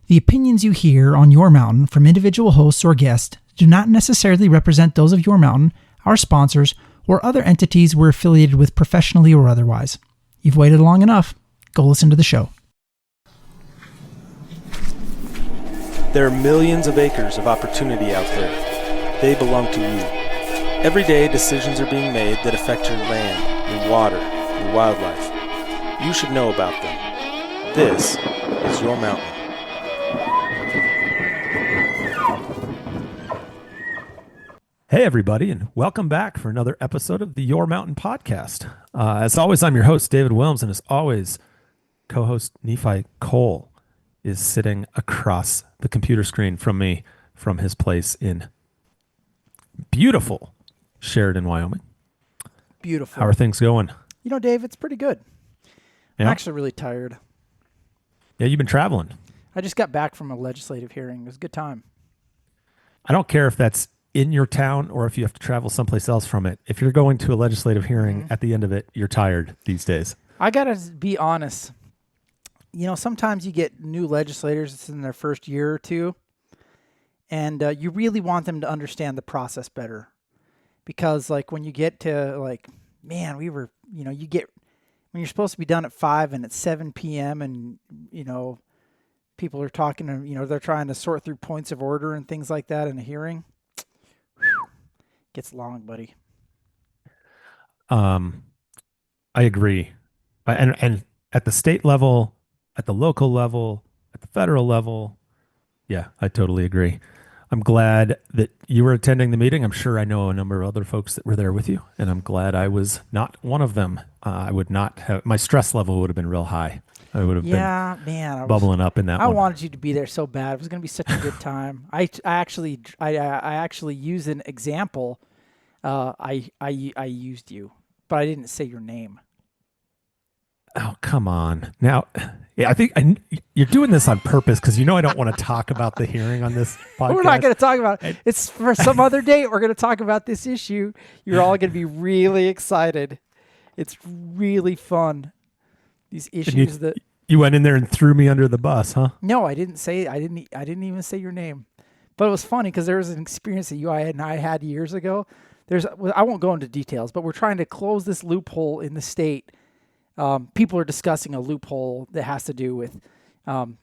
The opinions you hear on Your Mountain from individual hosts or guests do not necessarily represent those of Your Mountain, our sponsors, or other entities we're affiliated with professionally or otherwise. You've waited long enough. Go listen to the show. There are millions of acres of opportunity out there. They belong to you. Every day, decisions are being made that affect your land, your water, your wildlife. You should know about them. This is Your Mountain. Hey, everybody, and welcome back for another episode of the Your Mountain podcast. As always, I'm your host, David Williams, and as always, co-host Nephi Cole is sitting across the computer screen from me from his place in beautiful Sheridan, Wyoming. Beautiful. How are things going? You know, Dave, it's pretty good. Yeah? I'm actually really tired. Yeah, you've been traveling. I just got back from a legislative hearing. It was a good time. I don't care if that's in your town or if you have to travel someplace else from it. If you're going to a legislative hearing, at the end of it, you're tired these days. I got to be honest. You know, sometimes you get new legislators in their first year or two, and you really want them to understand the process better. Because, like, when you get to, like, man, when you're supposed to be done at 5 and it's 7 p.m. and, you know, people are talking and, you know, they're trying to sort through points of order and things like that in a hearing. Gets long, buddy. I agree. And at the state level, at the local level, at the federal level, yeah, I totally agree. I'm glad that you were attending the meeting. I'm sure I know a number of other folks that were there with you, and I'm glad I was not one of them. I would not have, my stress level would have been real high. I would have been bubbling up in that one. I wanted you to be there so bad. It was going to be such a good time. I actually used an example. I used you, but I didn't say your name. Oh, come on. Now, yeah, I think you're doing this on purpose because you know I don't want to talk about the hearing on this podcast. We're not going to talk about it. It's for some other date. We're going to talk about this issue. You're all going to be really excited. It's really fun. These issues you went in there and threw me under the bus, huh? No, I didn't even say your name. But it was funny because there was an experience that I had years ago. I won't go into details, but we're trying to close this loophole in the state. People are discussing a loophole that has to do with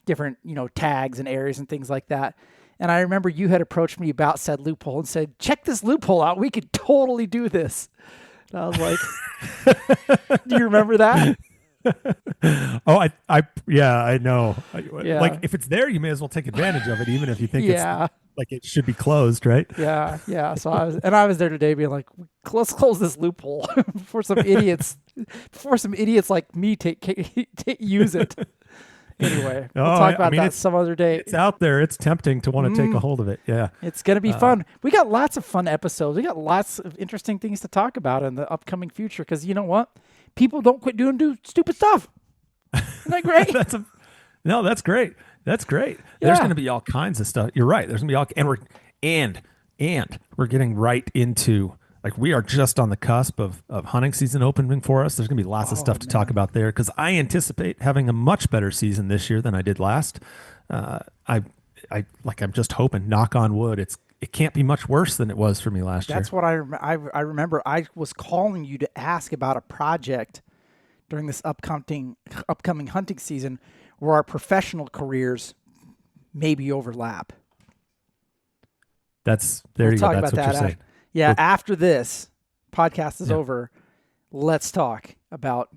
different, you know, tags and areas and things like that. And I remember you had approached me about said loophole and said, "Check this loophole out. We could totally do this." And I was like, "Do you remember that?" Oh, I know. Yeah. Like if it's there, you may as well take advantage of it, even if you think it's like it should be closed, right? Yeah. So I was there today being like, let's close this loophole for some idiots, like me use it. Anyway, we'll talk about that some other day. It's out there. It's tempting to want to take a hold of it. Yeah. It's going to be fun. We got lots of fun episodes. We got lots of interesting things to talk about in the upcoming future because you know what? People don't quit doing stupid stuff. Isn't that great? That's great. That's great. Yeah. There's going to be all kinds of stuff. You're right. There's going to be and we're getting right into, like, we are just on the cusp of hunting season opening for us. There's going to be lots of stuff to talk about there because I anticipate having a much better season this year than I did last. I'm just hoping, knock on wood, it can't be much worse than it was for me last year. That's what I remember. I was calling you to ask about a project during this upcoming hunting season where our professional careers maybe overlap. You go. That's what you're saying. After this podcast is over, let's talk about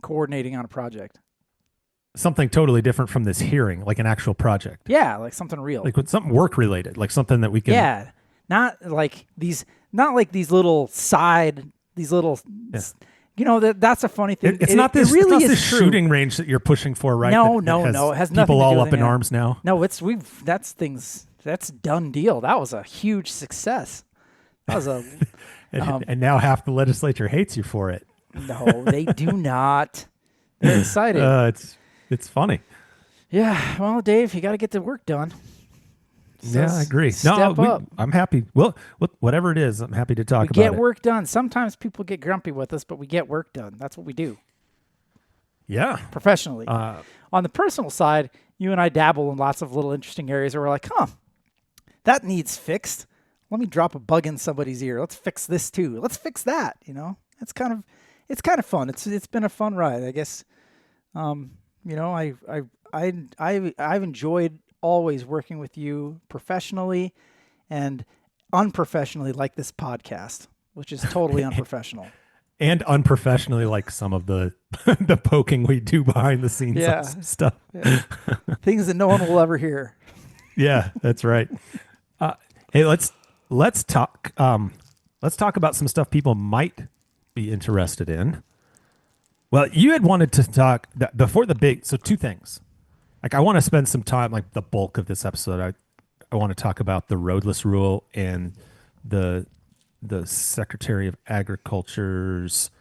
coordinating on a project. Something totally different from this hearing, like an actual project. Yeah, like something real. Like with something work related, like something that we can. Yeah, not like these little. You know, that's a funny thing. It's not this. Really, it's not this shooting range that you're pushing for, right? No. It has nothing. People to do all with up in arms now. No, that's done deal. That was a huge success. That was a. and now half the legislature hates you for it. No, they do not. They're excited. It's funny. Yeah. Well, Dave, you got to get the work done. So I agree. I'm happy. Well, whatever it is, I'm happy to talk about it. We get work done. Sometimes people get grumpy with us, but we get work done. That's what we do. Yeah. Professionally. On the personal side, you and I dabble in lots of little interesting areas where we're like, that needs fixed. Let me drop a bug in somebody's ear. Let's fix this too. Let's fix that. It's kind of fun. It's been a fun ride, I guess. I've enjoyed always working with you professionally and unprofessionally, like this podcast, which is totally unprofessional. And unprofessionally, like some of the the poking we do behind the scenes stuff. Yeah. Things that no one will ever hear. Yeah, that's right. Hey, let's talk about some stuff people might be interested in. Well, you had wanted to talk before the big, so two things. Like I want to spend some time, like the bulk of this episode, I want to talk about the Roadless Rule and the Secretary of Agriculture's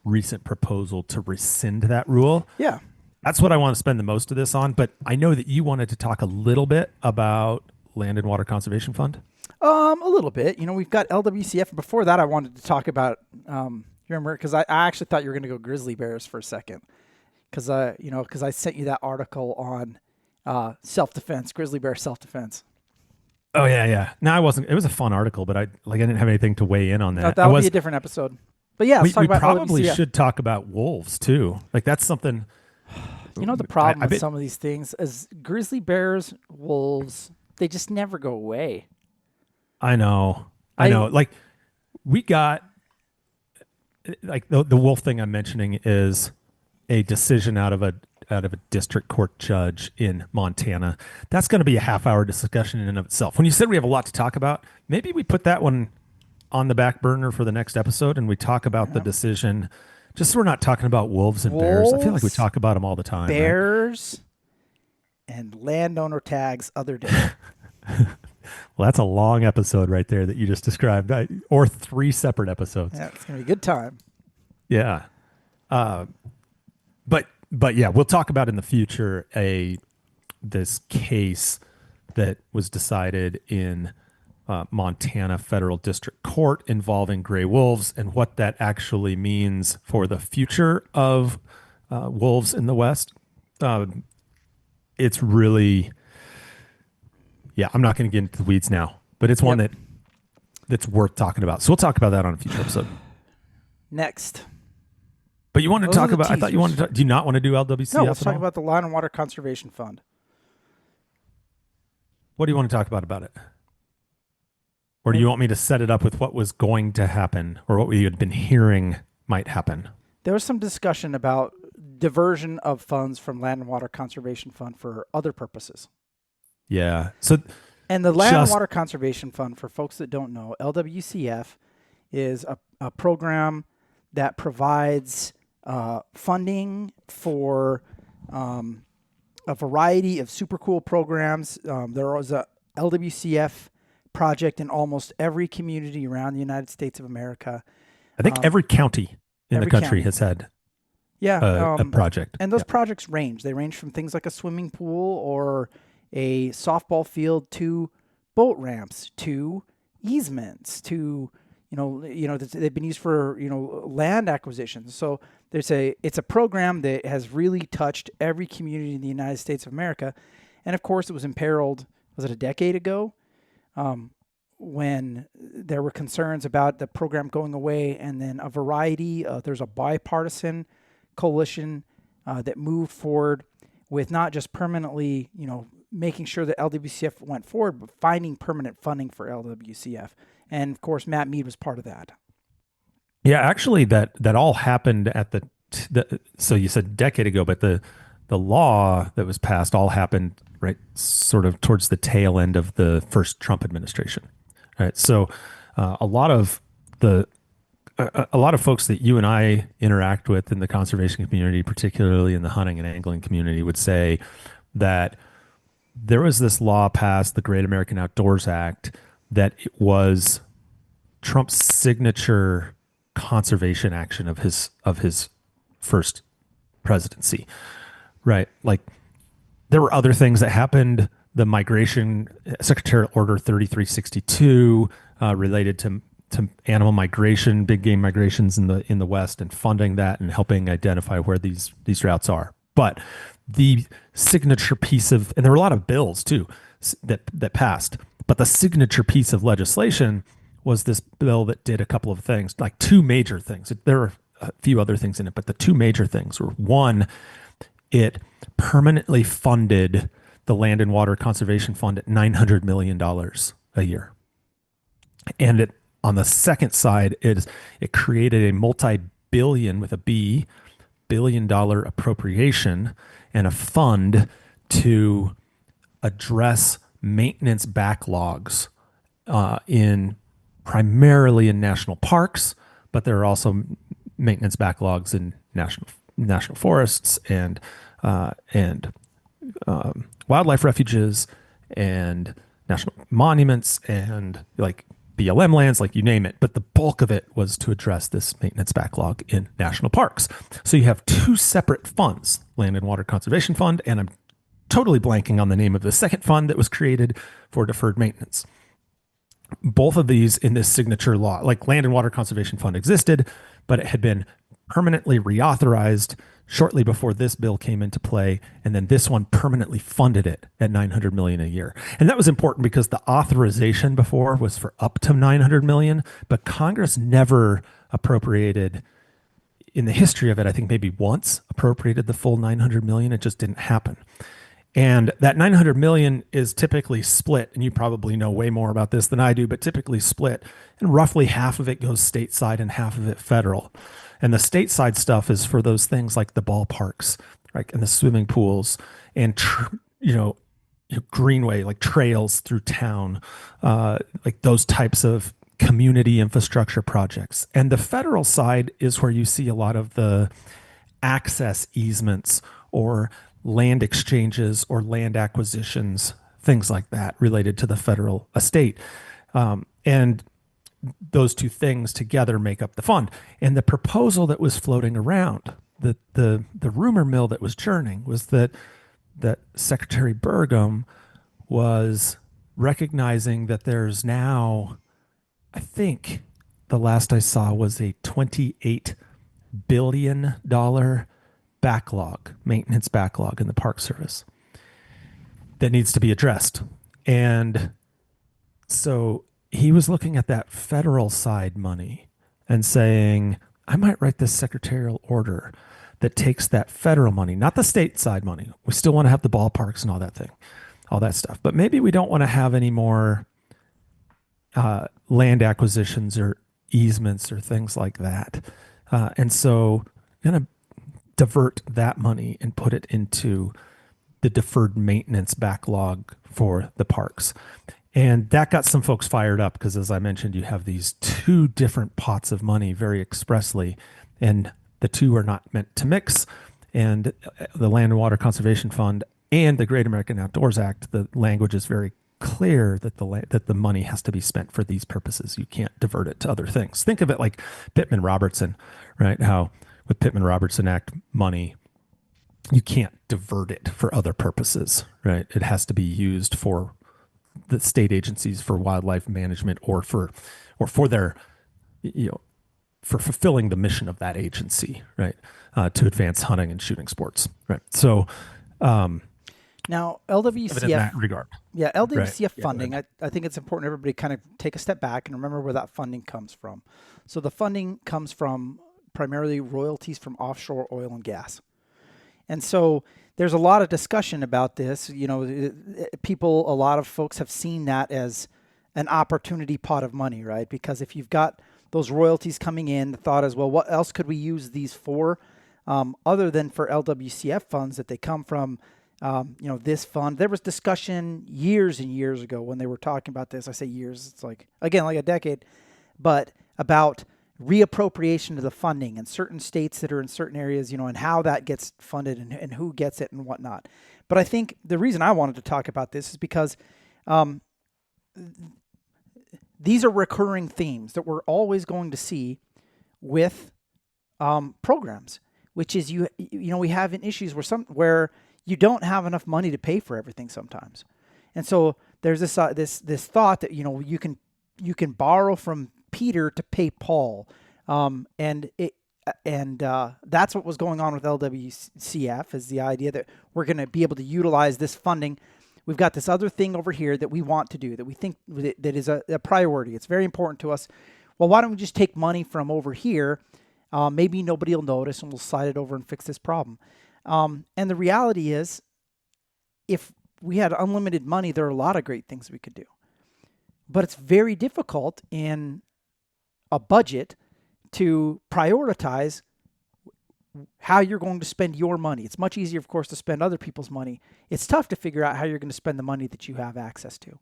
recent proposal to rescind that rule. Yeah. That's what I want to spend the most of this on, but I know that you wanted to talk a little bit about Land and Water Conservation Fund. A little bit. We've got LWCF. Before that, I wanted to talk about, you remember, because I actually thought you were going to go grizzly bears for a second. Because I sent you that article on self-defense, grizzly bear self-defense. Oh yeah. No, I wasn't. It was a fun article, but I didn't have anything to weigh in on that. That'll be a different episode. But yeah, let's talk about probably LWCF. should talk about wolves too. Like that's something. The problem with some of these things is grizzly bears, wolves, they just never go away. I know. Like we got like the wolf thing I'm mentioning is a decision out of a district court judge in Montana. That's going to be a half-hour discussion in and of itself. When you said we have a lot to talk about, maybe we put that one on the back burner for the next episode and we talk about the decision. Just so we're not talking about wolves and bears. I feel like we talk about them all the time. Bears and landowner tags other day. Well, that's a long episode right there that you just described, or 3 separate episodes. Yeah, it's going to be a good time. Yeah. But yeah, we'll talk about in the future this case that was decided in Montana Federal District Court involving gray wolves and what that actually means for the future of wolves in the West. It's really, I'm not going to get into the weeds now, but it's one that's worth talking about. So we'll talk about that on a future episode. Next. But you wanted to talk about, I thought you wanted to, do you not want to do LWCF? No, let's talk about the Land and Water Conservation Fund. What do you want to talk about it? Or do you want me to set it up with what was going to happen or what we had been hearing might happen? There was some discussion about diversion of funds from Land and Water Conservation Fund for other purposes. Yeah. And the Land and Water Conservation Fund, for folks that don't know, LWCF is a program that provides funding for a variety of super cool programs. There was a LWCF project in almost every community around the United States of America. I think every county in the country has had a project. And those projects range. They range from things like a swimming pool or a softball field to boat ramps to easements to they've been used for land acquisitions. So it's a program that has really touched every community in the United States of America, and of course it was imperiled. Was it a decade ago, when there were concerns about the program going away, and then a variety. There's a bipartisan coalition that moved forward with not just permanently, making sure that LWCF went forward, but finding permanent funding for LWCF. And of course, Matt Mead was part of that. Yeah, actually, that all happened at so you said a decade ago, but the law that was passed all happened right sort of towards the tail end of the first Trump administration. Right, so a lot of folks that you and I interact with in the conservation community, particularly in the hunting and angling community, would say that there was this law passed, the Great American Outdoors Act, that it was Trump's signature conservation action of his first presidency, right? Like there were other things that happened. The migration Secretarial Order 3362 related to animal migration, big game migrations in the West, and funding that and helping identify where these routes are. But the signature piece of, and there were a lot of bills too that passed, but the signature piece of legislation was this bill that did a couple of things, like two major things. There were a few other things in it, but the two major things were, one, it permanently funded the Land and Water Conservation Fund at $900 million a year. And it, on the second side, it created a multi-billion, with a B, $billion appropriation and a fund to address maintenance backlogs primarily in national parks, but there are also maintenance backlogs in national forests and wildlife refuges and national monuments and like BLM lands, like you name it. But the bulk of it was to address this maintenance backlog in national parks. So you have two separate funds, Land and Water Conservation Fund, and I'm totally blanking on the name of the second fund that was created for deferred maintenance. Both of these in this signature law, like Land and Water Conservation Fund existed, but it had been permanently reauthorized shortly before this bill came into play, and then this one permanently funded it at $900 million a year. And that was important because the authorization before was for up to $900 million, but Congress never appropriated, in the history of it, I think maybe once appropriated the full $900 million. It just didn't happen. And that $900 million is typically split, and you probably know way more about this than I do, but typically split, and roughly half of it goes stateside and half of it federal. And the stateside stuff is for those things like the ballparks, right, and the swimming pools, and greenway, like trails through town, like those types of community infrastructure projects. And the federal side is where you see a lot of the access easements or land exchanges or land acquisitions, things like that related to the federal estate. And those two things together make up the fund. And the proposal that was floating around, the rumor mill that was churning, was that Secretary Burgum was recognizing that there's now, I think the last I saw was a $28 billion backlog, maintenance backlog in the Park Service that needs to be addressed. And so he was looking at that federal side money and saying, I might write this secretarial order that takes that federal money, not the state side money. We still want to have the ballparks and all that stuff. But maybe we don't want to have any more land acquisitions or easements or things like that. And so I'm going to divert that money and put it into the deferred maintenance backlog for the parks. And that got some folks fired up because, as I mentioned, you have these two different pots of money very expressly, and the two are not meant to mix. And the Land and Water Conservation Fund and the Great American Outdoors Act, the language is very clear that the money has to be spent for these purposes. You can't divert it to other things. Think of it like Pittman-Robertson, right? How with Pittman-Robertson Act money, you can't divert it for other purposes, right? It has to be used for the state agencies for wildlife management or for their, for fulfilling the mission of that agency, right? To advance hunting and shooting sports, right? So, now LWCF, in that regard, yeah, LWCF right. funding. I think it's important everybody kind of take a step back and remember where that funding comes from. So the funding comes from primarily royalties from offshore oil and gas. And so there's a lot of discussion about this. A lot of folks have seen that as an opportunity pot of money, right? Because if you've got those royalties coming in, the thought is, well, what else could we use these for other than for LWCF funds that they come from, this fund? There was discussion years and years ago when they were talking about this. I say years, it's like a decade, but about reappropriation of the funding in certain states that are in certain areas, and how that gets funded and who gets it and whatnot. But I think the reason I wanted to talk about this is because these are recurring themes that we're always going to see with programs, which is we have issues where you don't have enough money to pay for everything sometimes, and so there's this thought that you can borrow from Peter to pay Paul, and that's what was going on with LWCF, is the idea that we're going to be able to utilize this funding. We've got this other thing over here that we want to do, that we think that is a priority. It's very important to us. Well, why don't we just take money from over here? Maybe nobody will notice, and we'll slide it over and fix this problem. And the reality is, if we had unlimited money, there are a lot of great things we could do. But it's very difficult in a budget to prioritize how you're going to spend your money. It's much easier, of course, to spend other people's money. It's tough to figure out how you're going to spend the money that you have access to.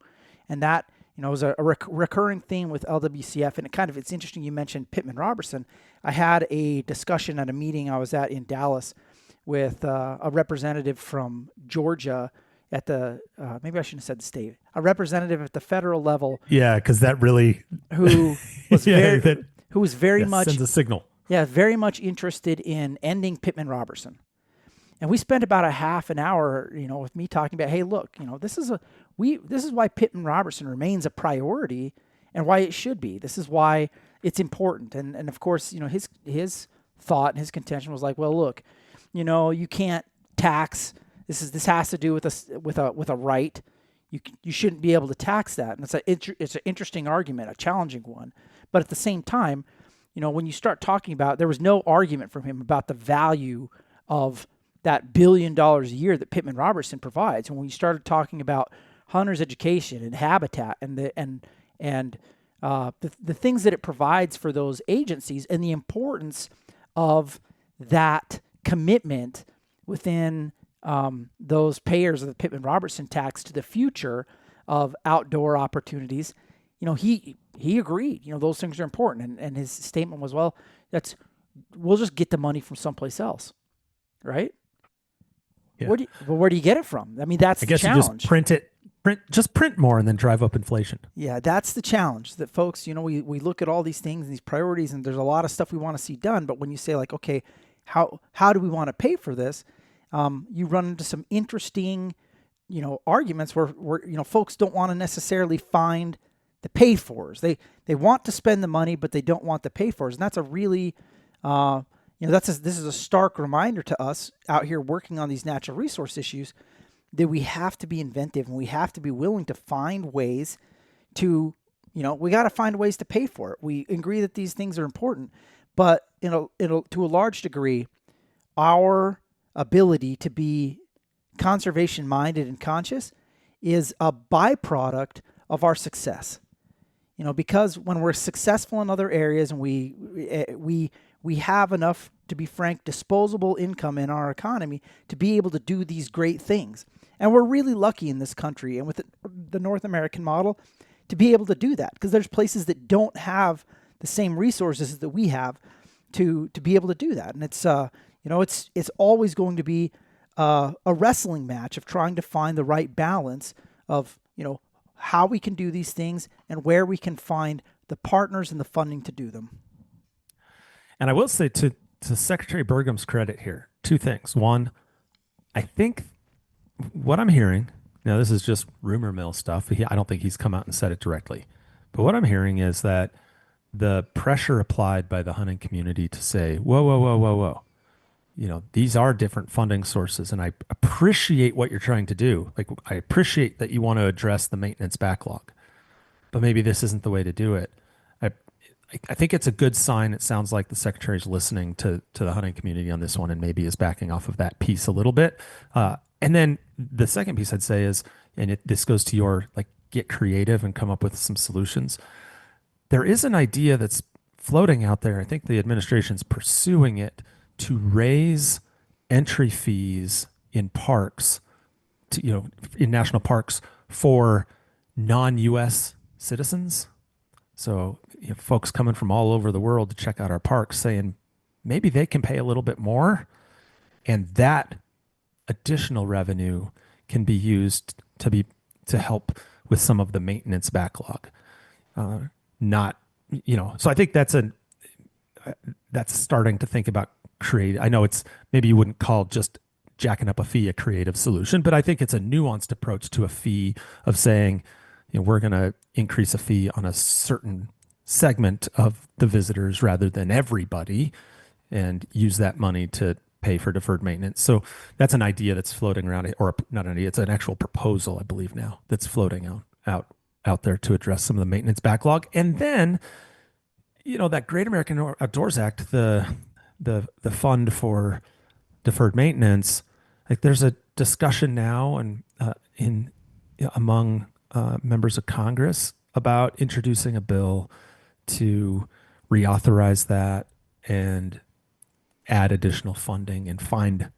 And that, is a recurring theme with LWCF. And it's interesting you mentioned Pittman Robertson. I had a discussion at a meeting I was at in Dallas with a representative from Georgia at the, maybe I shouldn't have said the state, a representative at the federal level. Yeah, because that really, who was very much sends a signal. Yeah, very much interested in ending Pittman Robertson. And we spent about a half an hour, with me talking about, hey, look, this is why Pittman Robertson remains a priority and why it should be. This is why it's important. And of course, his thought and his contention was like, well, look, you can't tax. This has to do with a right. You shouldn't be able to tax that. And it's an interesting argument, a challenging one. But at the same time, when you start talking about, there was no argument from him about the value of that $1 billion a year that Pittman Robertson provides. And when you started talking about hunters' education and habitat and the things that it provides for those agencies and the importance of that commitment within those payers of the Pittman Robertson tax to the future of outdoor opportunities, he agreed. Those things are important, and his statement was, well, we'll just get the money from someplace else, right? Yeah. Where do you get it from? I mean, that's the challenge. You just print more and then drive up inflation. Yeah, that's the challenge. That folks, we look at all these things and these priorities, and there's a lot of stuff we want to see done. But when you say like, okay, how do we want to pay for this? You run into some interesting, arguments where folks don't want to necessarily find the pay-fors. They want to spend the money, but they don't want the pay-fors. And that's a really, this is a stark reminder to us out here working on these natural resource issues that we have to be inventive and we have to be willing to find ways to, we got to find ways to pay for it. We agree that these things are important, but to a large degree, our ability to be conservation-minded and conscious is a byproduct of our success. Because when we're successful in other areas and we have enough, to be frank, disposable income in our economy to be able to do these great things. And we're really lucky in this country and with the North American model to be able to do that, because there's places that don't have the same resources that we have to be able to do that. And it's it's always going to be a wrestling match of trying to find the right balance of how we can do these things and where we can find the partners and the funding to do them. And I will say to Secretary Burgum's credit here, two things. One, I think what I'm hearing, now this is just rumor mill stuff. I don't think he's come out and said it directly. But what I'm hearing is that the pressure applied by the hunting community to say, whoa. These are different funding sources, and I appreciate what you're trying to do. Like, I appreciate that you want to address the maintenance backlog, but maybe this isn't the way to do it. I think it's a good sign. It sounds like the secretary's listening to the hunting community on this one, and maybe is backing off of that piece a little bit. And then the second piece I'd say is, this goes to your get creative and come up with some solutions. There is an idea that's floating out there. I think the administration's pursuing it, to raise entry fees in parks, in national parks for non-U.S. citizens. So folks coming from all over the world to check out our parks, saying maybe they can pay a little bit more, and that additional revenue can be used to help with some of the maintenance backlog. So I think that's starting to think about create. I know it's maybe you wouldn't call just jacking up a fee a creative solution, but I think it's a nuanced approach to a fee of saying, we're going to increase a fee on a certain segment of the visitors rather than everybody. and use that money to pay for deferred maintenance. So that's an idea that's floating around, or not an idea, it's an actual proposal, I believe now, that's floating out there to address some of the maintenance backlog. And then, that Great American Outdoors Act, the fund for deferred maintenance, like there's a discussion now and among members of Congress about introducing a bill to reauthorize that and add additional funding and find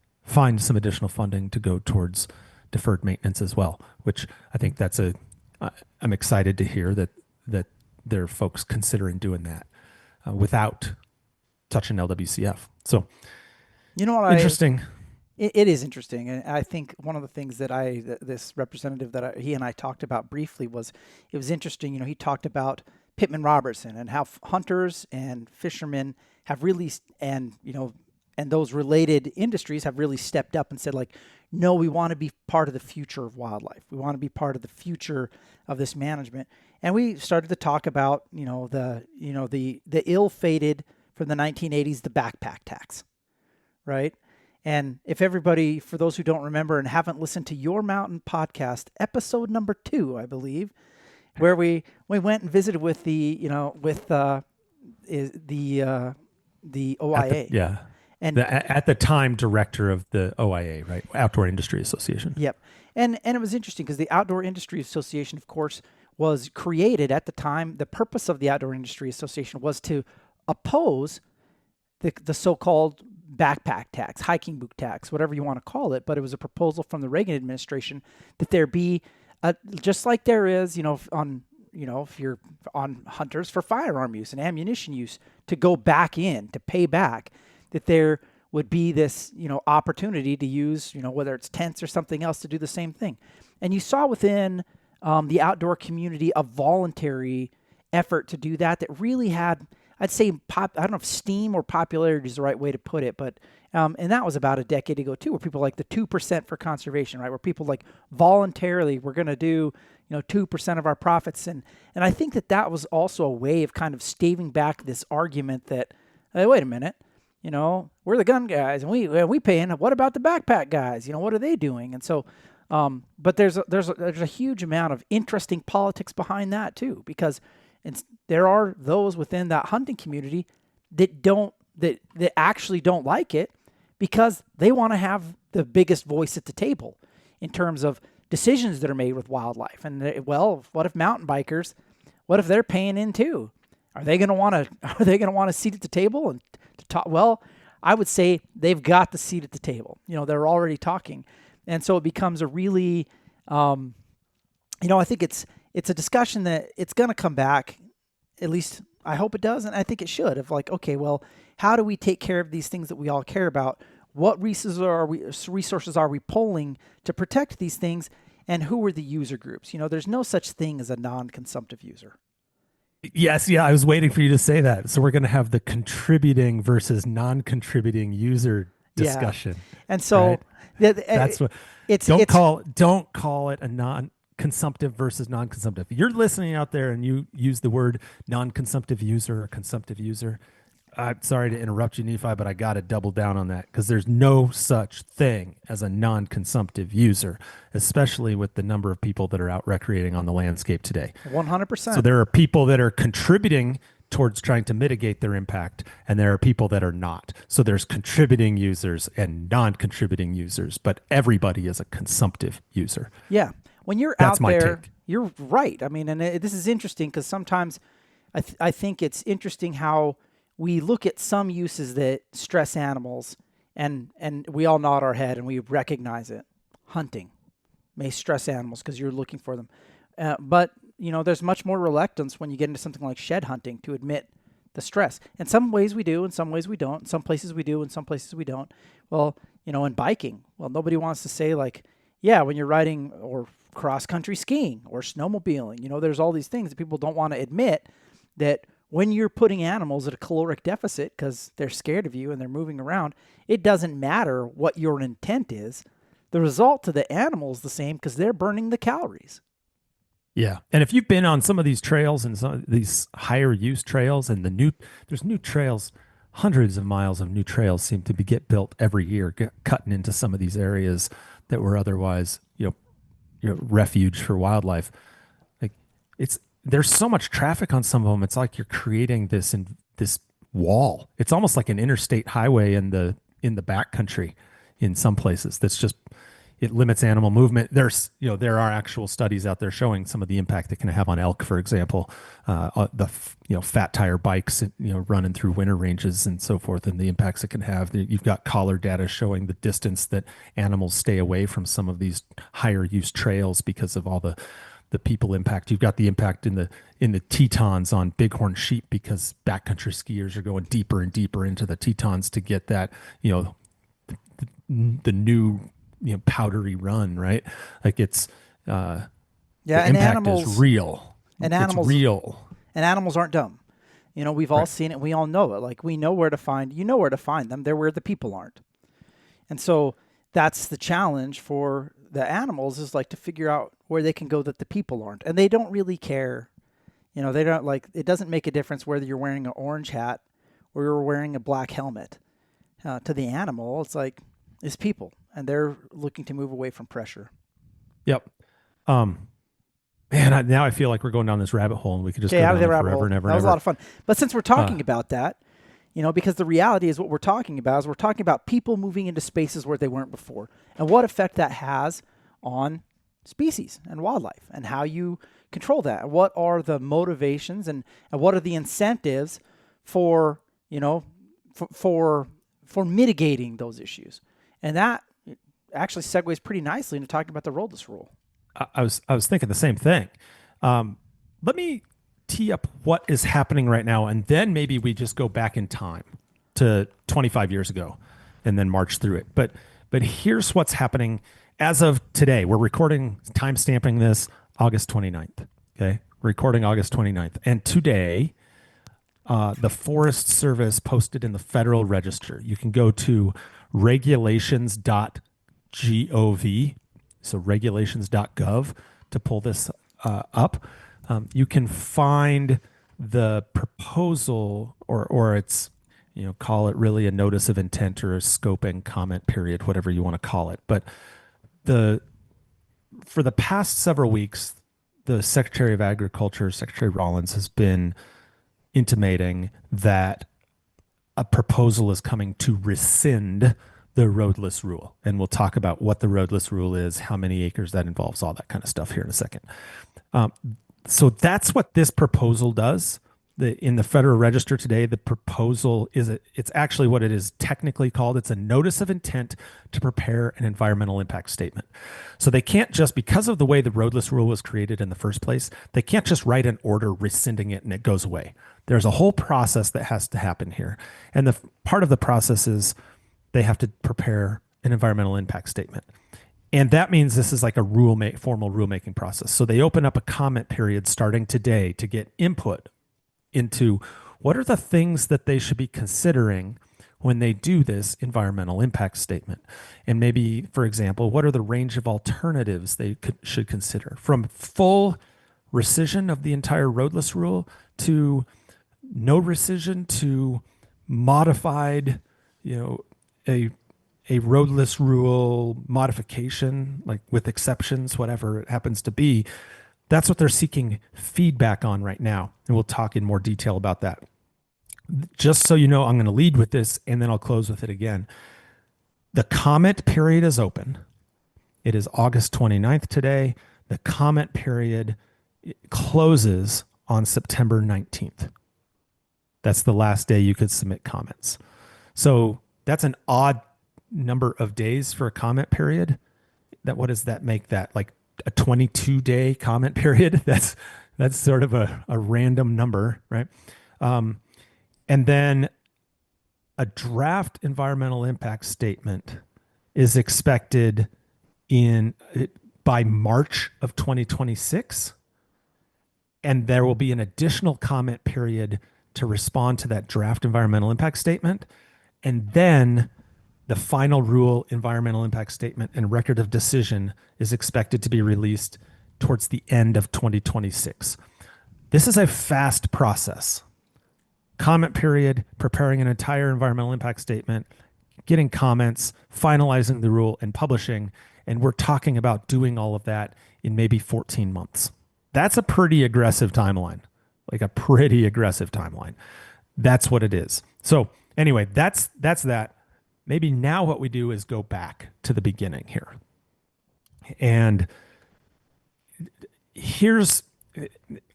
some additional funding to go towards deferred maintenance as well, which I think I'm excited to hear that there are folks considering doing that without touching LWCF. So, interesting. It is interesting. And I think one of the things that this representative he and I talked about briefly was, it was interesting. He talked about Pittman Robertson and how hunters and fishermen have really, and those related industries have really stepped up and said, like, no, we want to be part of the future of wildlife. We want to be part of the future of this management. And we started to talk about, the ill-fated from the 1980s, the backpack tax, right? And for those who don't remember and haven't listened to Your Mountain podcast, episode number 2, I believe, where we went and visited with the OIA. And at the time, director of the OIA, right? Outdoor Industry Association. Yep. And it was interesting because the Outdoor Industry Association, of course, was created at the time. The purpose of the Outdoor Industry Association was to oppose the so-called backpack tax, hiking boot tax, whatever you want to call it. But it was a proposal from the Reagan administration that there be, just like there is, if you're on hunters for firearm use and ammunition use, to go back in, to pay back, that there would be this, opportunity to use, whether it's tents or something else, to do the same thing. And you saw within the outdoor community a voluntary effort to do that really had, I'd say, I don't know if steam or popularity is the right way to put it, but and that was about a decade ago too, where people like the 2% for conservation, right? Where people like voluntarily, we're going to do 2% of our profits, and I think that was also a way of kind of staving back this argument that, hey, wait a minute, we're the gun guys and we paying. What about the backpack guys? What are they doing? And so, but there's a huge amount of interesting politics behind that too, because there are those within that hunting community that actually don't like it because they want to have the biggest voice at the table in terms of decisions that are made with wildlife. And what if mountain bikers? What if they're paying in too? Are they going to want a seat at the table and to talk? Well, I would say they've got the seat at the table. They're already talking, and so it becomes a really, I think it's a discussion that it's going to come back. At least I hope it does, and I think it should. Of like, okay, well, how do we take care of these things that we all care about? What resources are we pulling to protect these things, and who are the user groups? There's no such thing as a non-consumptive user. Yes, yeah, I was waiting for you to say that. So we're going to have the contributing versus non-contributing user discussion. Yeah. And so right? That's what don't call it a non-consumptive versus non-consumptive. If you're listening out there and you use the word non-consumptive user or consumptive user, I'm sorry to interrupt you, Nephi, but I got to double down on that because there's no such thing as a non-consumptive user, especially with the number of people that are out recreating on the landscape today. 100%. So there are people that are contributing towards trying to mitigate their impact, and there are people that are not. So there's contributing users and non-contributing users, but everybody is a consumptive user. Yeah. When you're That's out there, take. You're right. I mean, and this is interesting because sometimes I think it's interesting how we look at some uses that stress animals, and we all nod our head and we recognize it. Hunting may stress animals because you're looking for them. But, there's much more reluctance when you get into something like shed hunting to admit the stress. In some ways we do, in some ways we don't. In some places we do, in some places we don't. Well, in biking, nobody wants to say like, yeah, when you're riding or cross-country skiing or snowmobiling, there's all these things that people don't want to admit that when you're putting animals at a caloric deficit because they're scared of you and they're moving around, it doesn't matter what your intent is. The result to the animal is the same because they're burning the calories. Yeah. And if you've been on some of these trails and some of these higher use trails and there's new trails hundreds of miles of new trails seem to get built every year, cutting into some of these areas that were otherwise, refuge for wildlife. Like there's so much traffic on some of them. It's like you're creating this wall. It's almost like an interstate highway in the backcountry in some places. That's just, it limits animal movement. There are actual studies out there showing some of the impact it can have on elk, for example, fat tire bikes, running through winter ranges and so forth, and the impacts it can have. You've got collar data showing the distance that animals stay away from some of these higher use trails because of all the people impact. You've got the impact in the Tetons on bighorn sheep because backcountry skiers are going deeper and deeper into the Tetons to get that, the new, powdery run, right? Like it's, and impact animals is real. It's real. And animals aren't dumb. We've all seen it. We all know it. Like we know where to find them. They're where the people aren't. And so that's the challenge for the animals, is like to figure out where they can go that the people aren't. And they don't really care. They don't it doesn't make a difference whether you're wearing an orange hat or you're wearing a black helmet. To the animal, it's people, and they're looking to move away from pressure. Yep. Man, now I feel like we're going down this rabbit hole, and we could just go down there forever and ever. That was a lot of fun. But since we're talking about that, because the reality is what we're talking about people moving into spaces where they weren't before, and what effect that has on species and wildlife, and how you control that. And what are the motivations and what are the incentives for mitigating those issues? And that actually segues pretty nicely into talking about the Roadless Rule. I was thinking the same thing. Let me tee up what is happening right now, and then maybe we just go back in time to 25 years ago and then march through it. But here's what's happening as of today. We're recording, time stamping this August 29th. Okay. Recording August 29th. And today, the Forest Service posted in the Federal Register. You can go to regulations.gov, so regulations.gov, to pull this up. You can find the proposal, or it's, call it really a notice of intent or a scoping comment period, whatever you want to call it. But for the past several weeks, the Secretary of Agriculture, Secretary Rollins, has been intimating that a proposal is coming to rescind the Roadless Rule. And we'll talk about what the Roadless Rule is, how many acres that involves, all that kind of stuff here in a second. So that's what this proposal does. In the Federal Register today, the proposal it's actually what it is technically called. It's a notice of intent to prepare an environmental impact statement. So they can't just, because of the way the Roadless Rule was created in the first place, they can't just write an order rescinding it and it goes away. There's a whole process that has to happen here. And the part of the process is they have to prepare an environmental impact statement. And that means this is like a formal rulemaking process. So they open up a comment period starting today to get input into what are the things that they should be considering when they do this environmental impact statement. And maybe, for example, what are the range of alternatives they should consider, from full rescission of the entire Roadless Rule to no rescission to modified, a Roadless Rule modification, like with exceptions, whatever it happens to be. That's what they're seeking feedback on right now. And we'll talk in more detail about that. Just so you know, I'm going to lead with this and then I'll close with it again. The comment period is open. It is August 29th today. The comment period closes on September 19th. That's the last day you could submit comments. So that's an odd number of days for a comment period. What does that make that? Like a 22-day comment period? That's sort of a random number, right? And then a draft environmental impact statement is expected by March of 2026. And there will be an additional comment period to respond to that draft environmental impact statement. And then the final rule environmental impact statement and record of decision is expected to be released towards the end of 2026. This is a fast process comment period, preparing an entire environmental impact statement, getting comments, finalizing the rule, and publishing. And we're talking about doing all of that in maybe 14 months. That's a pretty aggressive timeline, like a pretty aggressive timeline. That's what it is. So anyway, that's that. Maybe now what we do is go back to the beginning here. And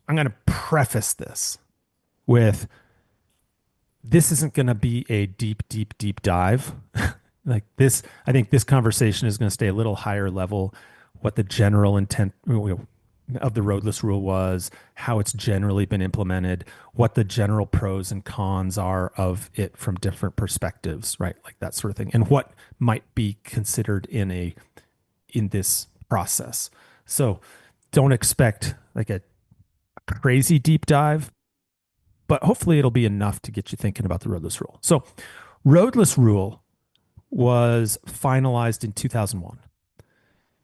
I'm going to preface this with, this isn't going to be a deep dive. Like this, I think this conversation is going to stay a little higher level, what the general intent of the roadless rule was, how it's generally been implemented, what the general pros and cons are of it from different perspectives, right? Like that sort of thing. And what might be considered in this process. So don't expect like a crazy deep dive, but hopefully it'll be enough to get you thinking about the roadless rule. So roadless rule was finalized in 2001,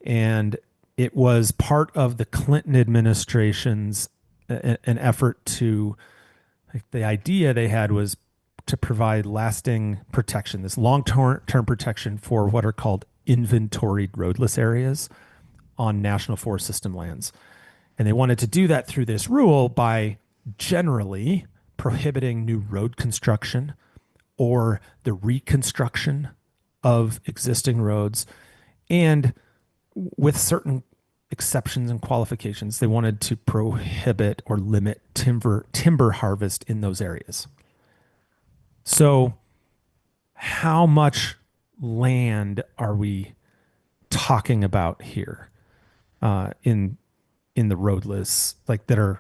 and it was part of the Clinton administration's an effort to, like, the idea they had was to provide lasting protection, this long-term protection for what are called inventoried roadless areas on National Forest System lands. And they wanted to do that through this rule by generally prohibiting new road construction or the reconstruction of existing roads. And with certain exceptions and qualifications, they wanted to prohibit or limit timber harvest in those areas. So how much land are we talking about here in the roadless, like that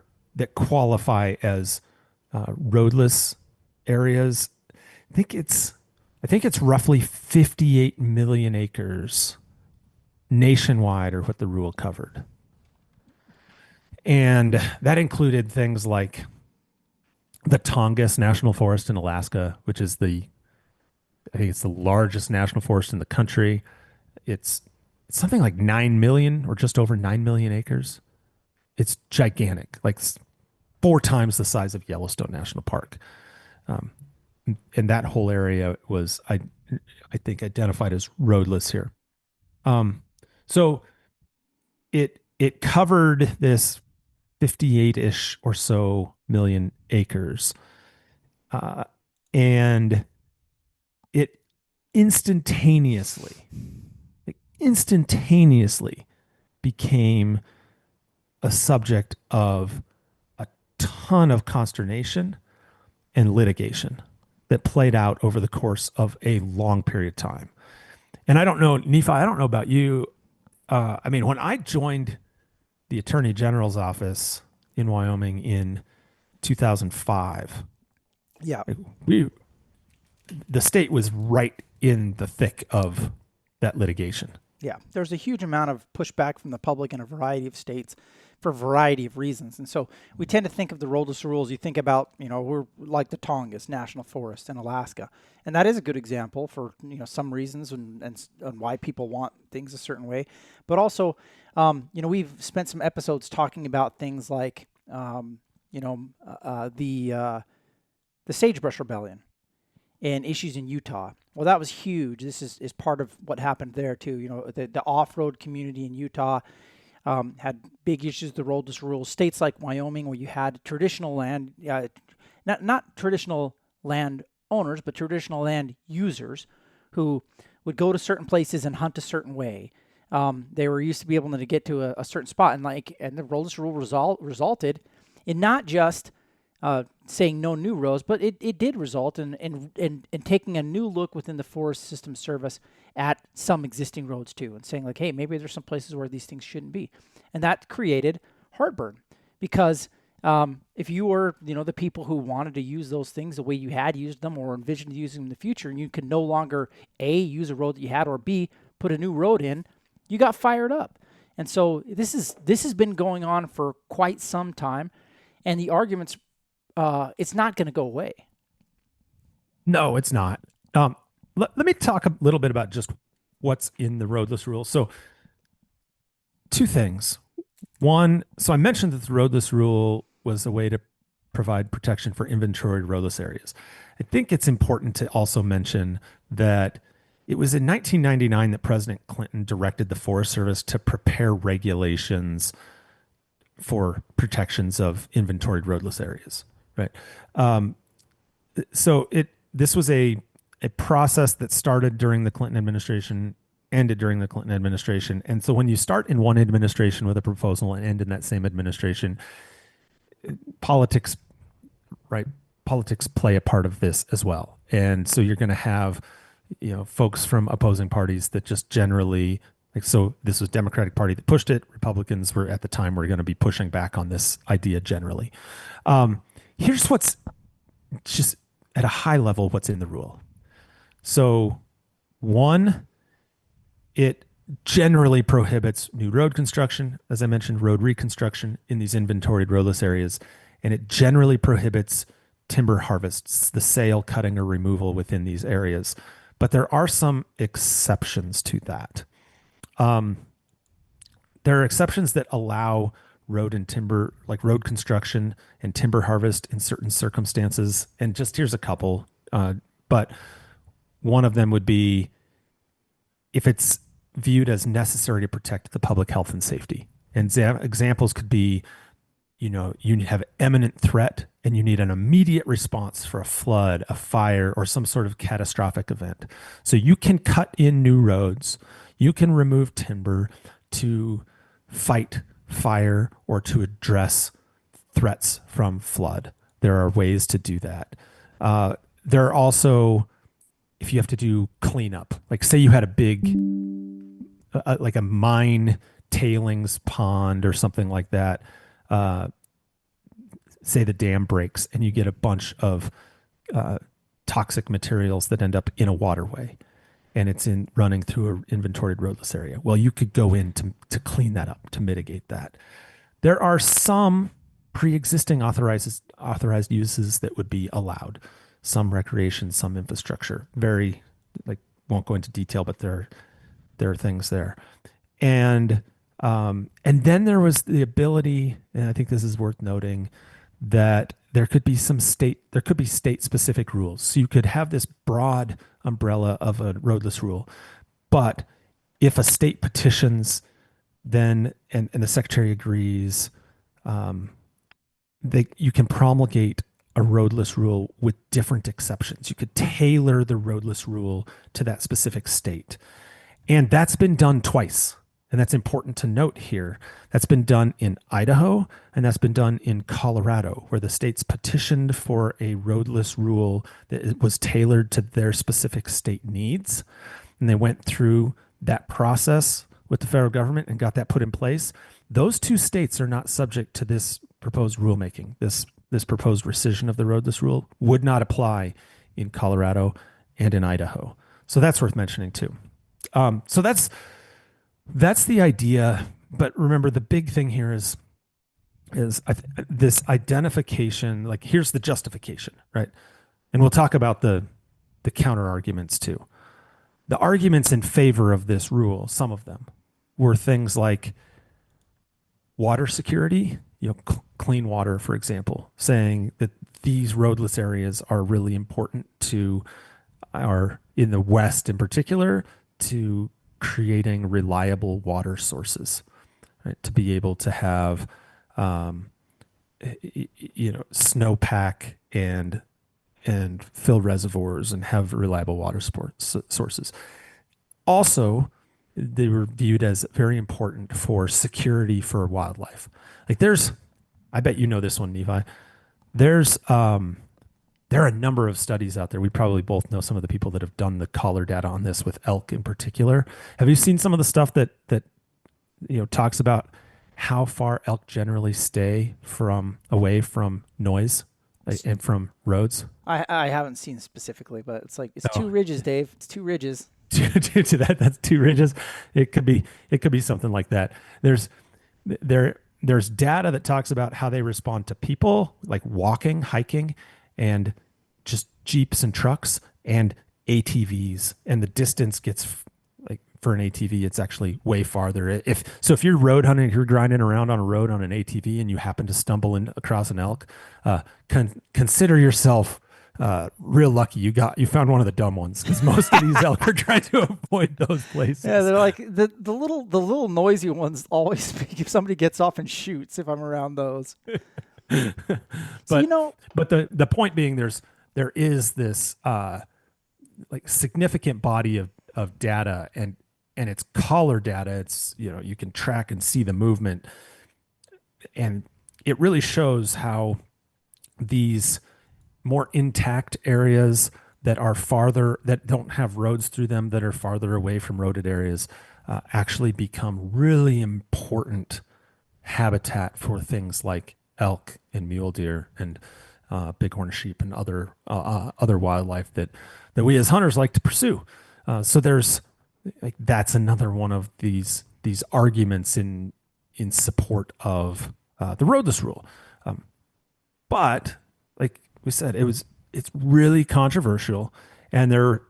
qualify as roadless areas? I think it's roughly 58 million acres nationwide, or what the rule covered. And that included things like the Tongass National Forest in Alaska, which is I think it's the largest national forest in the country. It's something like 9 million or just over 9 million acres. It's gigantic, like 4 times the size of Yellowstone National Park. And that whole area was, I think, identified as roadless here. So it covered this 58-ish or so million acres. And it instantaneously became a subject of a ton of consternation and litigation that played out over the course of a long period of time. And I don't know, Nephi, I don't know about you. I mean, when I joined the Attorney General's office in Wyoming in 2005, Yeah. the state was right in the thick of that litigation. Yeah. There's a huge amount of pushback from the public in a variety of states for a variety of reasons. And so we tend to think of the roadless rules. You think about, we're like the Tongass National Forest in Alaska. And that is a good example for, some reasons and why people want things a certain way. But also, we've spent some episodes talking about things like, the Sagebrush Rebellion and issues in Utah. Well, that was huge. This is part of what happened there too. The off-road community in Utah had big issues with the roadless rules. States like Wyoming, where you had traditional land, not traditional land owners, but traditional land users who would go to certain places and hunt a certain way. They were used to be able to get to a certain spot, and the roadless rule resulted in not just saying no new roads, but it did result in taking a new look within the Forest System Service at some existing roads too, and saying like, hey, maybe there's some places where these things shouldn't be. And that created heartburn because if you were, the people who wanted to use those things the way you had used them or envisioned using them in the future, and you could no longer A, use a road that you had, or B, put a new road in, you got fired up. And so this has been going on for quite some time, and the arguments, it's not going to go away. No, it's not. Let me talk a little bit about just what's in the roadless rule. So 2 things. One, so I mentioned that the roadless rule was a way to provide protection for inventoried roadless areas. I think it's important to also mention that it was in 1999 that President Clinton directed the Forest Service to prepare regulations for protections of inventoried roadless areas, right? So this was a process that started during the Clinton administration, ended during the Clinton administration. And so when you start in one administration with a proposal and end in that same administration, politics, right? Politics play a part of this as well. And so you're going to have, folks from opposing parties that just generally, so this was Democratic Party that pushed it. Republicans were at the time were going to be pushing back on this idea generally. Here's what's just at a high level, what's in the rule. So one, it generally prohibits new road construction, as I mentioned, road reconstruction in these inventoried roadless areas, and it generally prohibits timber harvests, the sale, cutting, or removal within these areas. But there are some exceptions to that. There are exceptions that allow road and timber, like road construction and timber harvest in certain circumstances. And just here's a couple, but one of them would be if it's viewed as necessary to protect the public health and safety. And examples could be, you have imminent threat and you need an immediate response for a flood, a fire, or some sort of catastrophic event. So you can cut in new roads, you can remove timber to fight fire or to address threats from flood. There are ways to do that. There are also, if you have to do cleanup, like say you had a big, like a mine tailings pond or something like that, say the dam breaks and you get a bunch of toxic materials that end up in a waterway and it's running through an inventoried roadless area. Well, you could go in to clean that up, to mitigate that. There are some pre-existing authorized uses that would be allowed. Some recreation, some infrastructure. Won't go into detail, but there are things there. And then there was the ability, and I think this is worth noting, that there could be state-specific rules. So you could have this broad umbrella of a roadless rule, but if a state petitions, then and the secretary agrees, you can promulgate a roadless rule with different exceptions. You could tailor the roadless rule to that specific state. And that's been done twice. And that's important to note here. That's been done in Idaho, and that's been done in Colorado, where the states petitioned for a roadless rule that was tailored to their specific state needs. And they went through that process with the federal government and got that put in place. Those two states are not subject to this proposed rulemaking. This proposed rescission of the roadless rule would not apply in Colorado and in Idaho. So that's worth mentioning too. So that's the idea. But remember, the big thing here is this identification. Like, here's the justification, right? And we'll talk about the counter arguments too. The arguments in favor of this rule, some of them, were things like water security, clean water, for example, saying that these roadless areas are really important in the West in particular, to creating reliable water sources, right? To be able to have, snowpack and fill reservoirs and have reliable water sources. Also, they were viewed as very important for security for wildlife. I bet you know this one, Nephi. There are a number of studies out there. We probably both know some of the people that have done the collar data on this with elk in particular. Have you seen some of the stuff that talks about how far elk generally stay away from noise and from roads? I haven't seen specifically, but it's two ridges, Dave. It's two ridges. To that, that's two ridges. It could be something like that. There's data that talks about how they respond to people, like walking, hiking, and just Jeeps and trucks and ATVs, and the distance gets for an ATV, it's actually way farther. If you're road hunting, if you're grinding around on a road on an ATV and you happen to stumble in across an elk, consider yourself real lucky. You found one of the dumb ones, because most of these elk are trying to avoid those places. Yeah, they're like the little noisy ones always speak if somebody gets off and shoots if I'm around those. So, But the point being, there is this like significant body of data, and it's collar data. It's, you can track and see the movement, and it really shows how these more intact areas that are farther, that don't have roads through them, that are farther away from roaded areas, actually become really important habitat for things like elk and mule deer and bighorn sheep and other wildlife that we as hunters like to pursue. So there's like, that's another one of these arguments in support of the roadless rule. But like we said, it's really controversial, and their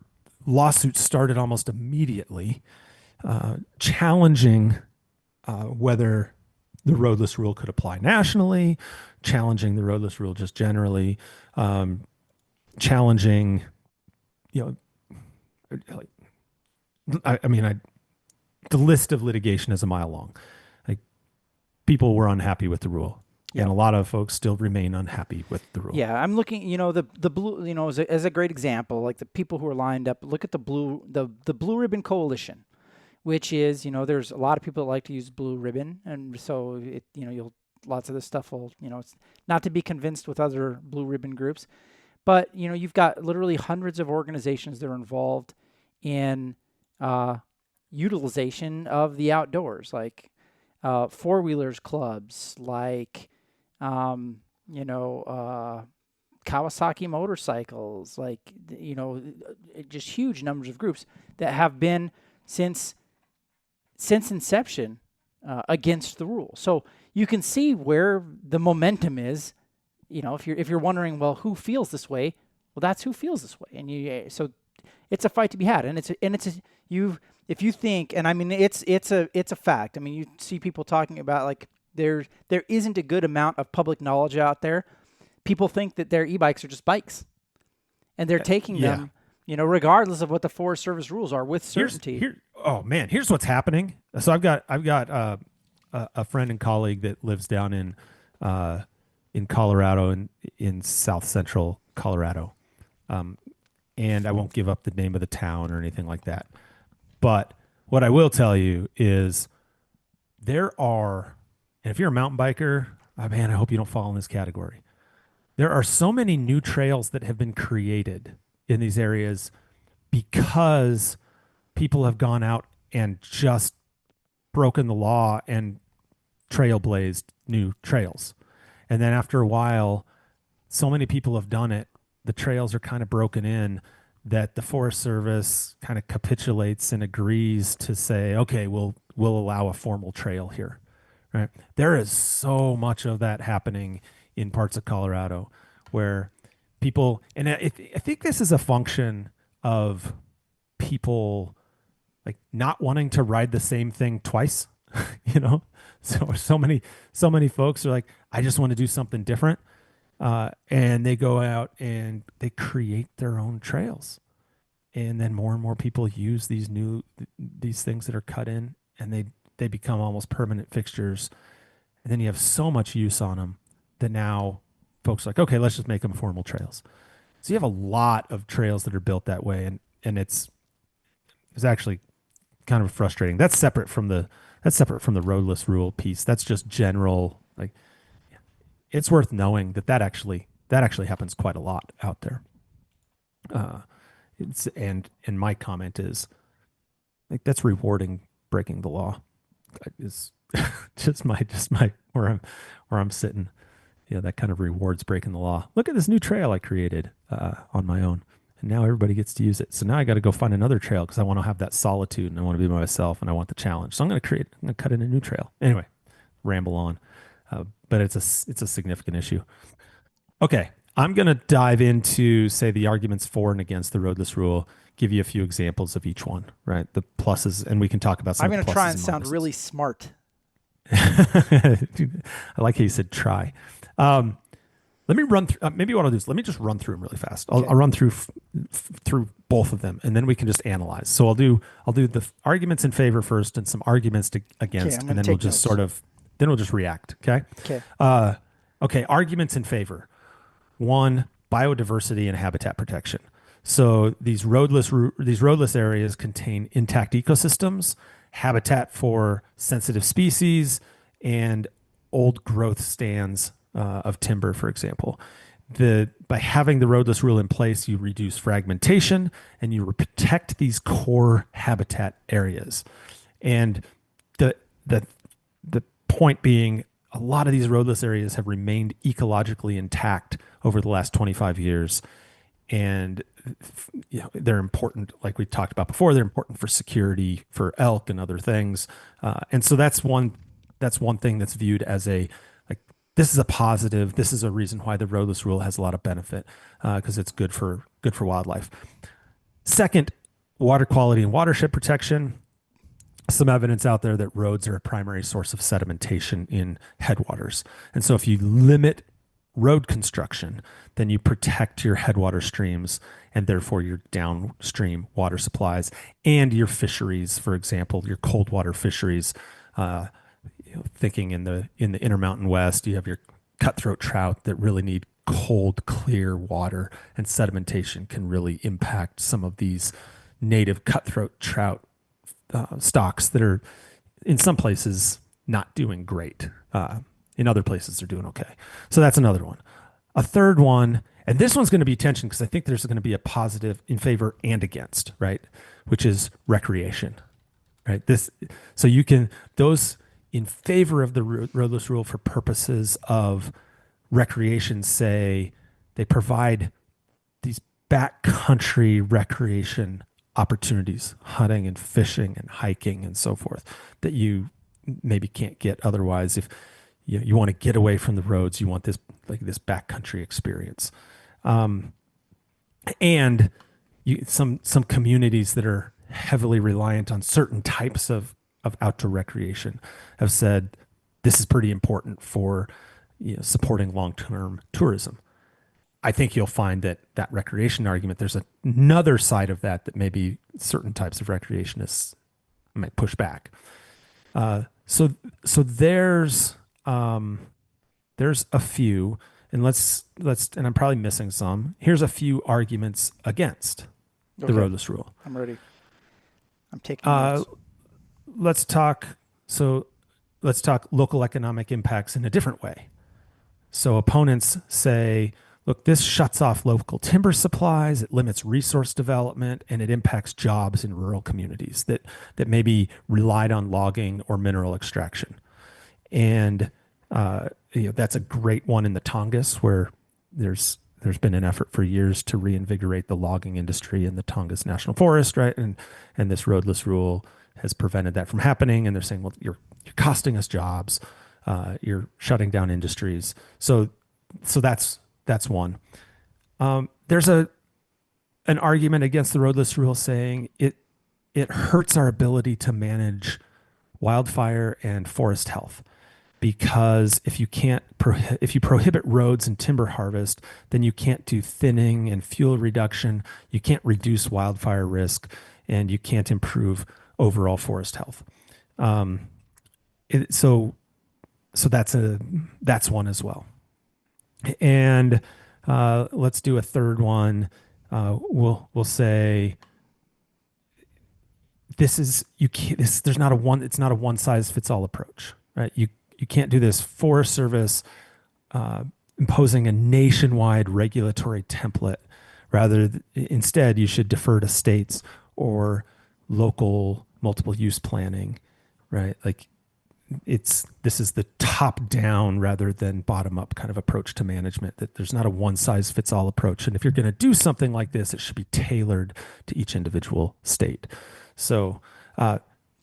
lawsuits started almost immediately, challenging whether the roadless rule could apply nationally, challenging the roadless rule just generally, challenging, like, the list of litigation is a mile long. Like, people were unhappy with the rule. Yeah. And a lot of folks still remain unhappy with the rule. Yeah, I'm looking, the blue, as a great example, like the people who are lined up, look at the Blue Ribbon Coalition, which is, there's a lot of people that like to use blue ribbon. And so, lots of this stuff will, it's not to be convinced with other blue ribbon groups, but, you've got literally hundreds of organizations that are involved in utilization of the outdoors, like four-wheelers clubs, like, Kawasaki motorcycles, like, just huge numbers of groups that have been since inception against the rule. So you can see where the momentum is. If you're wondering, well, who feels this way? Well, that's who feels this way, and so it's a fight to be had, and if you think, and I mean, it's a fact. I mean, you see people talking about, like, there isn't a good amount of public knowledge out there. People think that their e-bikes are just bikes, and they're taking them, regardless of what the Forest Service rules are, with certainty. Here's what's happening. So I've got a friend and colleague that lives down in Colorado and in South Central Colorado, and I won't give up the name of the town or anything like that. But what I will tell you is there are, and if you're a mountain biker, I hope you don't fall in this category. There are so many new trails that have been created in these areas because people have gone out and just broken the law and trailblazed new trails. And then after a while, so many people have done it, the trails are kind of broken in, that the Forest Service kind of capitulates and agrees to say, okay, we'll allow a formal trail here. Right? There is so much of that happening in parts of Colorado where people, and I think this is a function of people like not wanting to ride the same thing twice. So many folks are like, I just want to do something different. And they go out and they create their own trails. And then more and more people use these things that are cut in, and they become almost permanent fixtures. And then you have so much use on them that now folks are like, okay, let's just make them formal trails. So you have a lot of trails that are built that way. And it's actually kind of frustrating. That's separate from the roadless rule piece. That's just general, like, it's worth knowing that actually happens quite a lot out there. And my comment is, like, that's rewarding breaking the law. Is just my where I'm sitting. That kind of rewards breaking the law. Look at this new trail I created on my own, and now everybody gets to use it. So now I got to go find another trail because I want to have that solitude and I want to be by myself and I want the challenge. So I'm going to cut in a new trail. Anyway, ramble on. But it's a significant issue. Okay, I'm going to dive into, say, the arguments for and against the roadless rule, give you a few examples of each one, right? The pluses, and we can talk about some I'm of going the to try pluses and and sound minuses. really smart. I like how you said try. Let me run through. Maybe what I'll do is let me just run through them really fast. I'll run through through both of them, and then we can just analyze. So I'll do the arguments in favor first, and some arguments against, and then we'll just we'll just react. Okay. Okay. Okay. Arguments in favor. One, biodiversity and habitat protection. So these roadless areas contain intact ecosystems, habitat for sensitive species, and old growth stands of timber, for example. By having the roadless rule in place, you reduce fragmentation and you protect these core habitat areas. And the point being, a lot of these roadless areas have remained ecologically intact over the last 25 years. And they're important, like we talked about before, they're important for security, for elk and other things. And so that's one thing that's viewed as this is a positive. This is a reason why the roadless rule has a lot of benefit, because it's good for wildlife. Second, water quality and watershed protection. Some evidence out there that roads are a primary source of sedimentation in headwaters. And so if you limit road construction, then you protect your headwater streams and therefore your downstream water supplies and your fisheries, for example, your cold water fisheries. Thinking in the Intermountain West, you have your cutthroat trout that really need cold, clear water, and sedimentation can really impact some of these native cutthroat trout stocks that are in some places not doing great. In other places, they're doing okay. So that's another one. A third one, and this one's going to be tension because I think there's going to be a positive in favor and against, right? Which is recreation, right? So you can, those in favor of the roadless rule for purposes of recreation, say they provide these backcountry recreation opportunities, hunting and fishing and hiking and so forth, that you maybe can't get otherwise. If you want to get away from the roads, you want this backcountry experience. And some communities that are heavily reliant on certain types of outdoor recreation have said this is pretty important for supporting long-term tourism. I think you'll find that recreation argument, there's another side of that maybe certain types of recreationists might push back. So there's a few, and let's and I'm probably missing some. Here's a few arguments against the roadless rule. I'm ready. I'm taking notes. Let's talk local economic impacts in a different way. So opponents say, look, this shuts off local timber supplies, it limits resource development, and it impacts jobs in rural communities that maybe relied on logging or mineral extraction. And that's a great one in the Tongass, where there's been an effort for years to reinvigorate the logging industry in the Tongass National Forest, right? And this roadless rule has prevented that from happening. And they're saying, well, you're costing us jobs, you're shutting down industries. So that's one. There's an argument against the roadless rule saying it hurts our ability to manage wildfire and forest health, because if you prohibit roads and timber harvest, then you can't do thinning and fuel reduction, you can't reduce wildfire risk, and you can't improve overall forest health. So that's one as well. And let's do a third one. We'll say there's not a one size fits all approach, right? You can't do this. Forest Service imposing a nationwide regulatory template. Instead, you should defer to states or local multiple use planning, right? Like this is the top down rather than bottom up kind of approach to management, that there's not a one size fits all approach. And if you're going to do something like this, it should be tailored to each individual state. So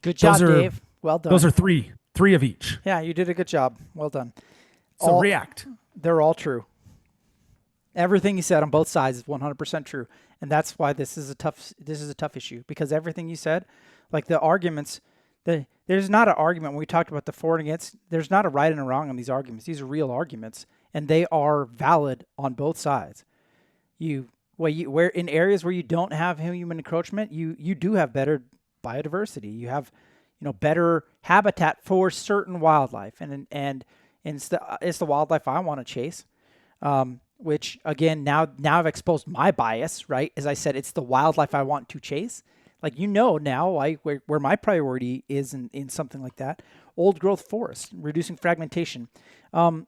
good job, Dave. Well done. Those are three of each. Yeah, you did a good job. Well done. So react. They're all true. Everything you said on both sides is 100% true, and that's why this is a tough issue, because everything you said, like the arguments, there's not an argument when we talked about the for and against. There's not a right and a wrong on these arguments. These are real arguments, and they are valid on both sides. Where in areas where you don't have human encroachment, you do have better biodiversity. You have better habitat for certain wildlife, and it's the wildlife I want to chase. Which again, now I've exposed my bias, right? As I said, it's the wildlife I want to chase. Like, now where my priority is in something like that. Old growth forest, reducing fragmentation. And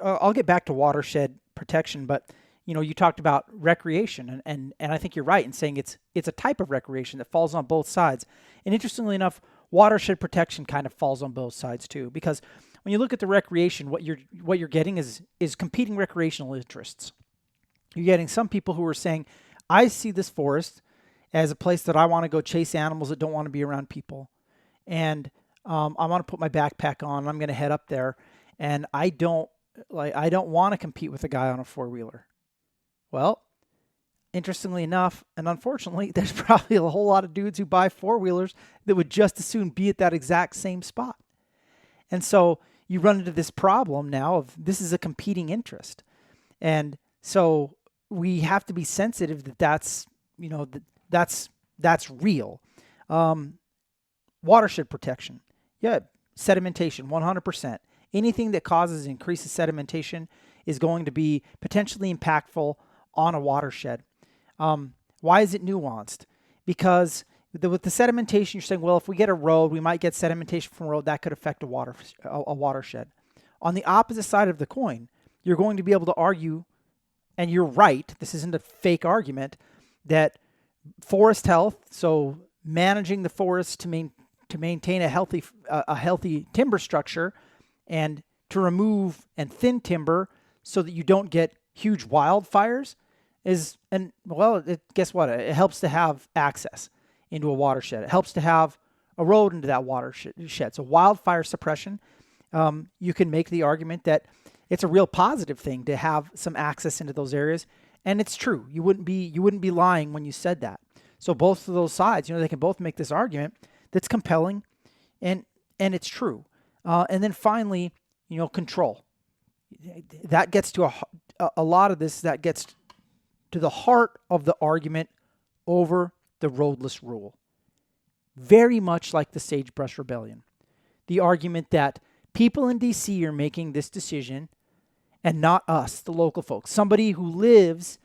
I'll get back to watershed protection, but you talked about recreation, and I think you're right in saying it's a type of recreation that falls on both sides. And interestingly enough, watershed protection kind of falls on both sides too, because when you look at the recreation, what you're getting is competing recreational interests. You're getting some people who are saying, I see this forest as a place that I want to go chase animals that don't want to be around people. And I want to put my backpack on, I'm going to head up there, and I don't want to compete with a guy on a four-wheeler. Well, interestingly enough, and unfortunately, there's probably a whole lot of dudes who buy four-wheelers that would just as soon be at that exact same spot. And so you run into this problem now of this is a competing interest. And so we have to be sensitive that that's real. Watershed protection. Yeah, sedimentation, 100%. Anything that causes increases sedimentation is going to be potentially impactful on a watershed. Why is it nuanced? Because with the sedimentation, you're saying, well, if we get a road, we might get sedimentation from a road that could affect a watershed. On the opposite side of the coin, you're going to be able to argue, and you're right, this isn't a fake argument, that forest health, so managing the forest to maintain a healthy timber structure, and to remove and thin timber so that you don't get huge wildfires guess what? It helps to have access into a watershed. It helps to have a road into that watershed. So wildfire suppression, you can make the argument that it's a real positive thing to have some access into those areas, and it's true. You wouldn't be lying when you said that. So both of those sides, they can both make this argument that's compelling, and it's true. And then finally, control. That gets to a lot of this. That gets to the heart of the argument over the Roadless Rule. Very much like the Sagebrush Rebellion. The argument that people in D.C. are making this decision and not us, the local folks. Somebody who lives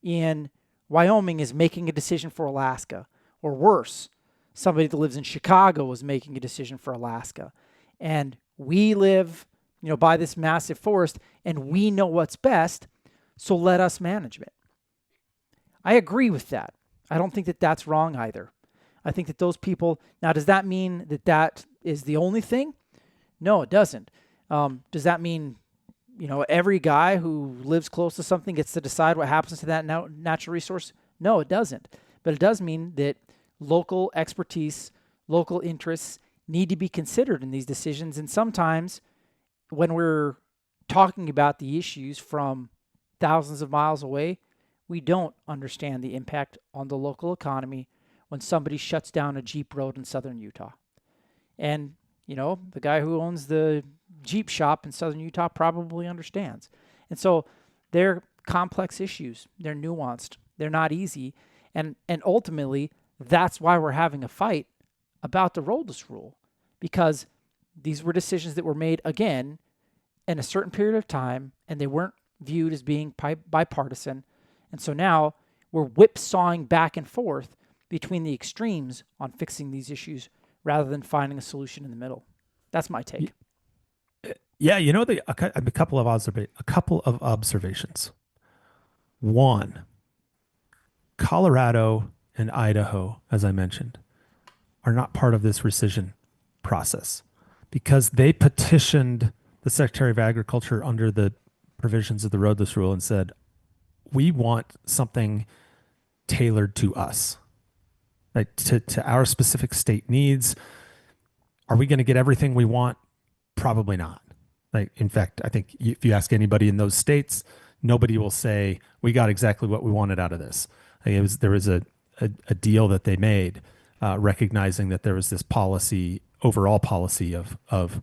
in Wyoming is making a decision for Alaska. Or worse, somebody that lives in Chicago is making a decision for Alaska. And we live, by this massive forest, and we know what's best, so let us manage it. I agree with that. I don't think that that's wrong either. I think that those people... Now, does that mean that is the only thing? No, it doesn't. Does that mean, every guy who lives close to something gets to decide what happens to that natural resource? No, it doesn't. But it does mean that local expertise, local interests need to be considered in these decisions. And sometimes when we're talking about the issues from thousands of miles away, we don't understand the impact on the local economy when somebody shuts down a Jeep road in southern Utah. And, the guy who owns the Jeep shop in southern Utah probably understands. And so they're complex issues. They're nuanced. They're not easy. And ultimately, that's why we're having a fight about the Roadless Rule, because these were decisions that were made, again, in a certain period of time, and they weren't viewed as being bipartisan. And so now we're whipsawing back and forth between the extremes on fixing these issues rather than finding a solution in the middle. That's my take. Yeah, a couple of observations. One, Colorado and Idaho, as I mentioned, are not part of this rescission process because they petitioned the Secretary of Agriculture under the provisions of the Roadless Rule and said, we want something tailored to us, like to our specific state needs. Are we going to get everything we want? Probably not. Like, in fact, I think if you ask anybody in those states, nobody will say we got exactly what we wanted out of this. There was a deal that they made, recognizing that there was this overall policy of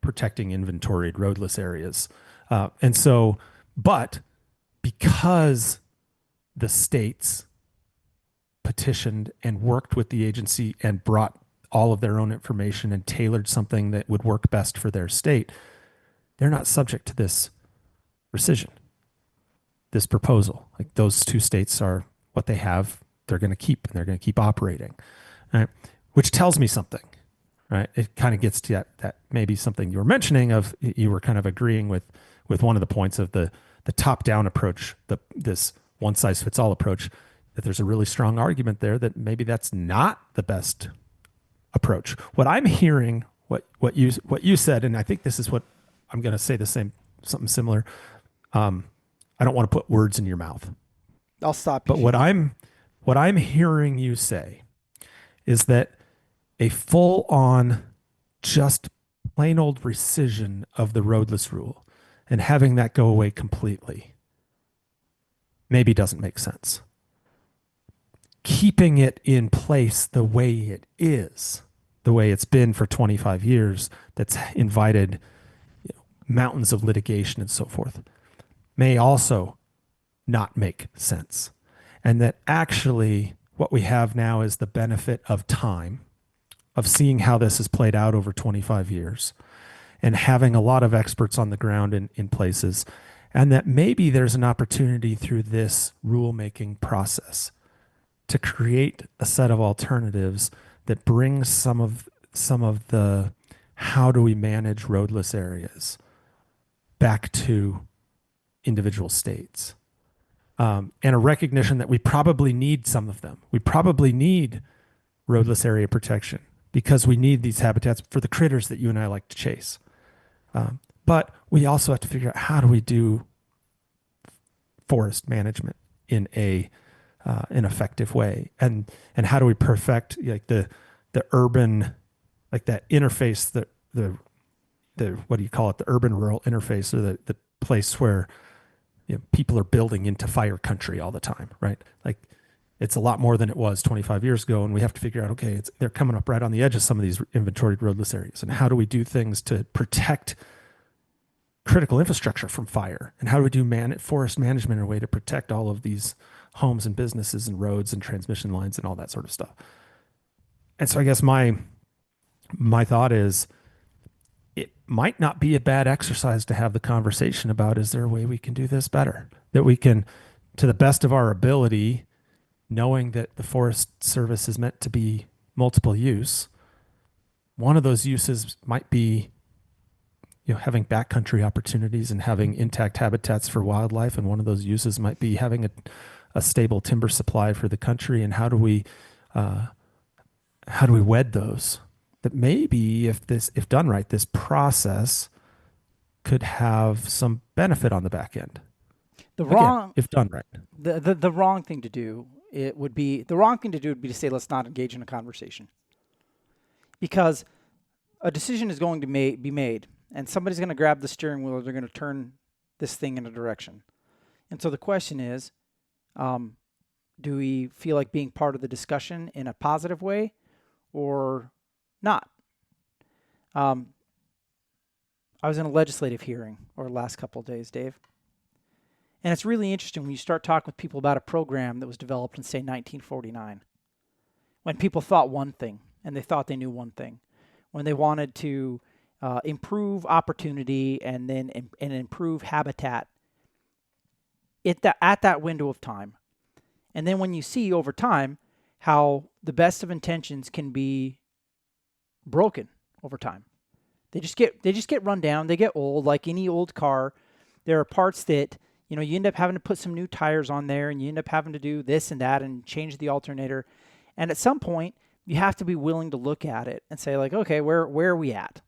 protecting inventoried roadless areas. But because the states petitioned and worked with the agency and brought all of their own information and tailored something that would work best for their state, they're not subject to this rescission, this proposal. Like, those two states are what they have, they're going to keep, and they're going to keep operating, right? Which tells me something, right? It kind of gets to that maybe something you were mentioning of, you were kind of agreeing with one of the points of the top-down approach, this one-size-fits-all approach, that there's a really strong argument there that maybe that's not the best approach. What I'm hearing, what you said, and I think this is what I'm going to say something similar. I don't want to put words in your mouth. I'll stop you. But what I'm hearing you say is that a full-on, just plain old rescission of the roadless rule and having that go away completely maybe doesn't make sense. Keeping it in place the way it is, the way it's been for 25 years, that's invited mountains of litigation and so forth, may also not make sense. And that actually what we have now is the benefit of time, of seeing how this has played out over 25 years, and having a lot of experts on the ground in places, and that maybe there's an opportunity through this rulemaking process to create a set of alternatives that brings some of the how do we manage roadless areas back to individual states. And a recognition that we probably need some of them. We probably need roadless area protection because we need these habitats for the critters that you and I like to chase. But we also have to figure out, how do we do forest management in an effective way, and how do we perfect like the urban, like that interface, the what do you call it, the urban rural interface, or the place where people are building into fire country all the time, right? Like, it's a lot more than it was 25 years ago, and we have to figure out, okay, they're coming up right on the edge of some of these inventoried roadless areas, and how do we do things to protect critical infrastructure from fire, and how do we do forest management in a way to protect all of these homes and businesses and roads and transmission lines and all that sort of stuff. And so I guess my thought is, it might not be a bad exercise to have the conversation about, is there a way we can do this better? That we can, to the best of our ability, knowing that the Forest Service is meant to be multiple use, one of those uses might be having backcountry opportunities and having intact habitats for wildlife, and one of those uses might be having a stable timber supply for the country. And how do we wed those? That maybe if done right, this process could have some benefit on the back end. If done right. The wrong thing to do would be to say, let's not engage in a conversation, because a decision is going to be made, and somebody's going to grab the steering wheel, or they're going to turn this thing in a direction. And so the question is, do we feel like being part of the discussion in a positive way or not? I was in a legislative hearing over the last couple of days, Dave. And it's really interesting when you start talking with people about a program that was developed in, say, 1949. When people thought one thing, and they thought they knew one thing. When they wanted to improve opportunity and then improve habitat at that window of time. And then when you see over time how the best of intentions can be broken over time. They just get run down, they get old, like any old car. There are parts that, you end up having to put some new tires on there, and you end up having to do this and that and change the alternator. And at some point, you have to be willing to look at it and say, like, okay, where are we at?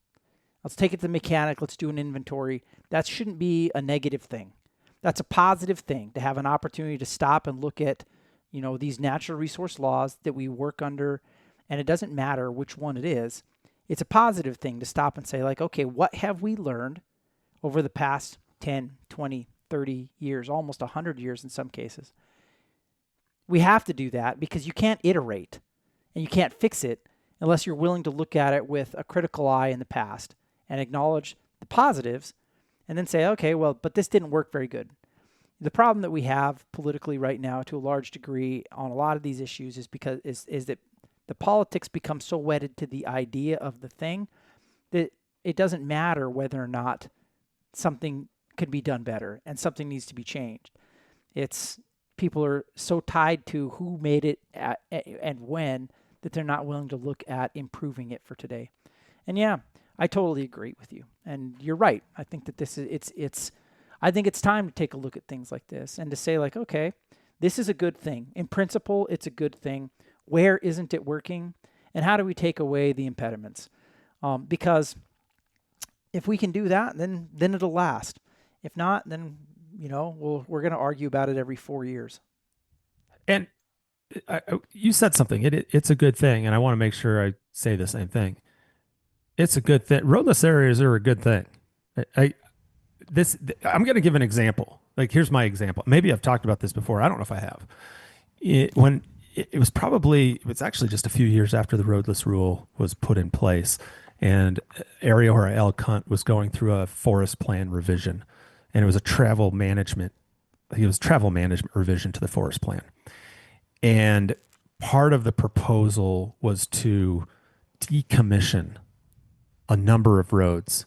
Let's take it to the mechanic. Let's do an inventory. That shouldn't be a negative thing. That's a positive thing, to have an opportunity to stop and look at, these natural resource laws that we work under, and it doesn't matter which one it is. It's a positive thing to stop and say, like, okay, what have we learned over the past 10, 20, 30 years, almost 100 years in some cases. We have to do that because you can't iterate and you can't fix it unless you're willing to look at it with a critical eye in the past and acknowledge the positives and then say, okay, well, but this didn't work very good. The problem that we have politically right now to a large degree on a lot of these issues is because is that the politics become so wedded to the idea of the thing that it doesn't matter whether or not something could be done better and something needs to be changed. People are so tied to who made it and when that they're not willing to look at improving it for today. And yeah, I totally agree with you. And you're right. I think that I think it's time to take a look at things like this and to say like, okay, this is a good thing. In principle, it's a good thing. Where isn't it working? And how do we take away the impediments? Because if we can do that, then it'll last. If not, then, we're going to argue about it every 4 years. And you said something. It's a good thing, and I want to make sure I say the same thing. It's a good thing. Roadless areas are a good thing. I'm going to give an example. Like, here's my example. Maybe I've talked about this before. I don't know if I have. It was actually just a few years after the Roadless Rule was put in place, and area where I elk hunt was going through a forest plan revision, and it was a travel management revision to the forest plan. And part of the proposal was to decommission a number of roads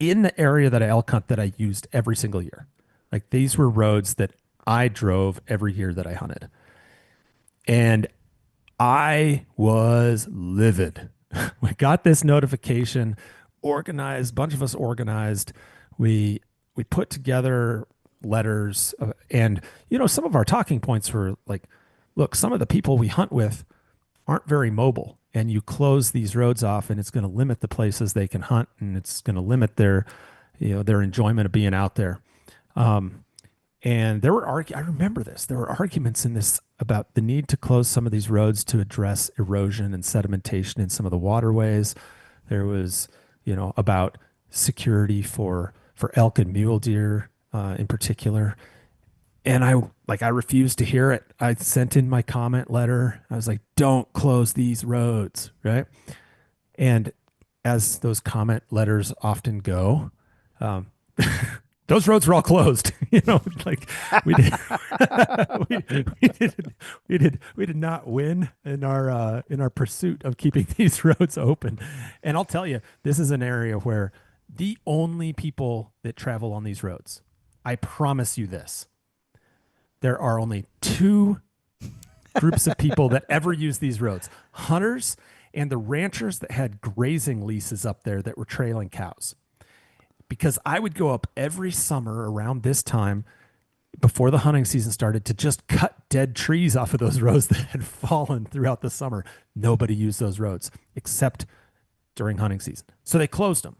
in the area that I elk hunt that I used every single year. Like, these were roads that I drove every year that I hunted. And I was livid. We got this notification, organized, a bunch of us organized. We put together letters, and some of our talking points were like, look, some of the people we hunt with aren't very mobile, and you close these roads off and it's going to limit the places they can hunt, and it's going to limit their enjoyment of being out there. And there were I remember this. There were arguments in this about the need to close some of these roads to address erosion and sedimentation in some of the waterways. There was, about security for elk and mule deer in particular. And I refused to hear it. I sent in my comment letter. I was like, don't close these roads, right? And as those comment letters often go, those roads were all closed. Like we did not win in our pursuit of keeping these roads open. And I'll tell you, this is an area where the only people that travel on these roads, I promise you this, there are only two groups of people that ever use these roads: hunters and the ranchers that had grazing leases up there that were trailing cows. Because I would go up every summer around this time before the hunting season started to just cut dead trees off of those roads that had fallen throughout the summer. Nobody used those roads except during hunting season. So they closed them.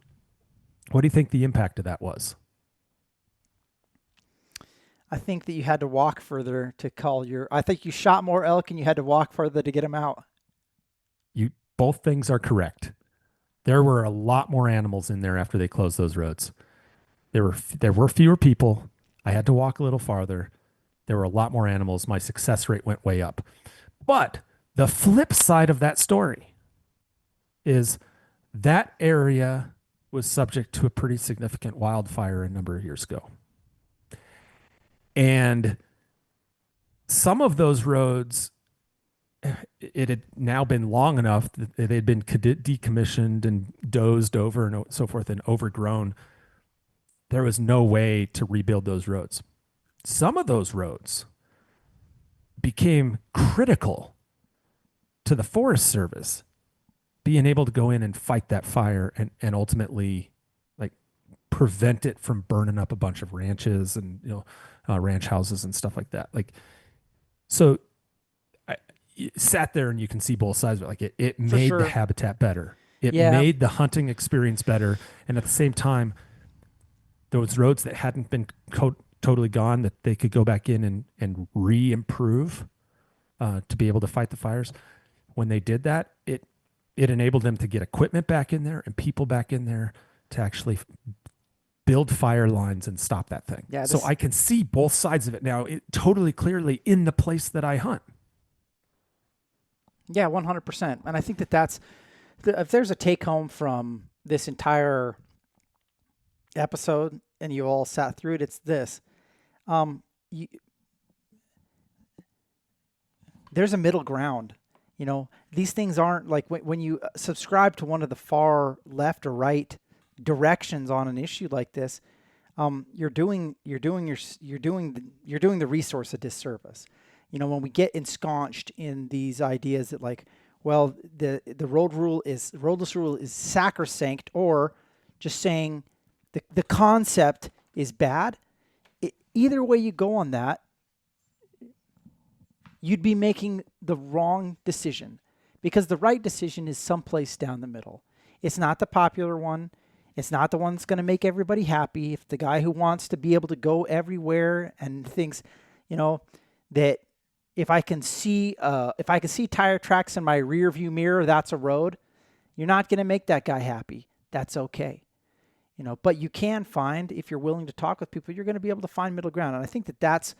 What do you think the impact of that was? I think that you had to walk further to I think you shot more elk and you had to walk further to get them out. Both things are correct. There were a lot more animals in there after they closed those roads. There were fewer people. I had to walk a little farther. There were a lot more animals. My success rate went way up. But the flip side of that story is that area was subject to a pretty significant wildfire a number of years ago. And some of those roads, it had now been long enough that they had been decommissioned and dozed over and so forth and overgrown. There was no way to rebuild those roads. Some of those roads became critical to the Forest Service being able to go in and fight that fire and ultimately prevent it from burning up a bunch of ranches and ranch houses and stuff like that. So I sat there and you can see both sides of it. It made the habitat better. It made the hunting experience better. And at the same time, those roads that hadn't been totally gone, that they could go back in and re-improve to be able to fight the fires. When they did that, it enabled them to get equipment back in there and people back in there to actually build fire lines and stop that thing. Yeah, so I can see both sides of it now totally clearly in the place that I hunt. Yeah, 100%. And I think that's if there's a take home from this entire episode and you all sat through it, it's this. There's a middle ground. These things aren't like when you subscribe to one of the far left or right directions on an issue like this, you're doing the resource a disservice. When we get ensconced in these ideas that the roadless rule is sacrosanct, or just saying the concept is bad. Either way you go on that, you'd be making the wrong decision, because the right decision is someplace down the middle. It's not the popular one. It's not the one that's going to make everybody happy. If the guy who wants to be able to go everywhere and thinks, that if I can see tire tracks in my rear view mirror, that's a road. You're not going to make that guy happy. That's okay. But you can find, if you're willing to talk with people, you're going to be able to find middle ground. And I think that's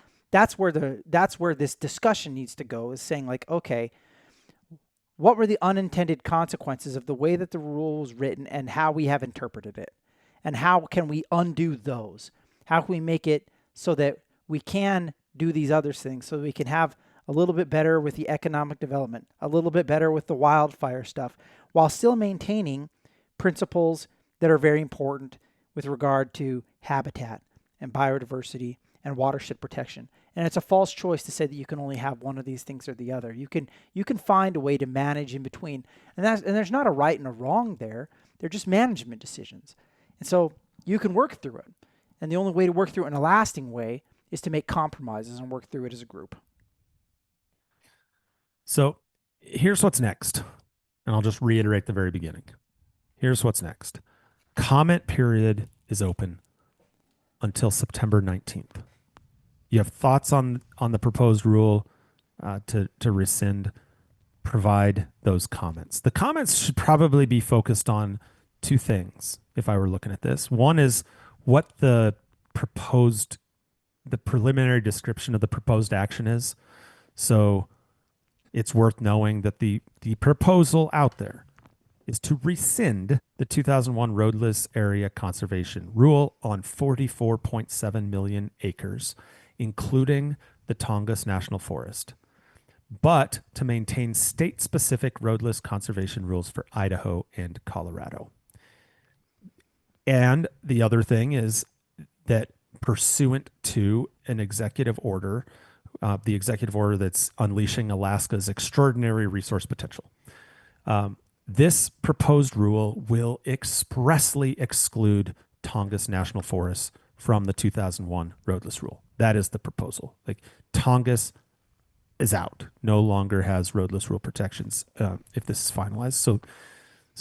where this discussion needs to go, is saying okay, what were the unintended consequences of the way that the rule was written and how we have interpreted it? And how can we undo those? How can we make it so that we can do these other things, so that we can have a little bit better with the economic development, a little bit better with the wildfire stuff, while still maintaining principles that are very important with regard to habitat and biodiversity and watershed protection. And it's a false choice to say that you can only have one of these things or the other. You can find a way to manage in between. And there's not a right and a wrong there. They're just management decisions. And so you can work through it. And the only way to work through it in a lasting way is to make compromises and work through it as a group. So here's what's next. And I'll just reiterate the very beginning. Here's what's next. Comment period is open until September 19th. You have thoughts on the proposed rule to rescind, provide those comments. The comments should probably be focused on two things if I were looking at this. One is what the preliminary description of the proposed action is. So it's worth knowing that the proposal out there is to rescind the 2001 Roadless Area Conservation Rule on 44.7 million acres, including the Tongass National Forest, but to maintain state-specific roadless conservation rules for Idaho and Colorado. And the other thing is that pursuant to an executive order, the executive order that's unleashing Alaska's extraordinary resource potential, this proposed rule will expressly exclude Tongass National Forest from the 2001 Roadless Rule. That is the proposal. Tongass is out, no longer has Roadless Rule protections if this is finalized. So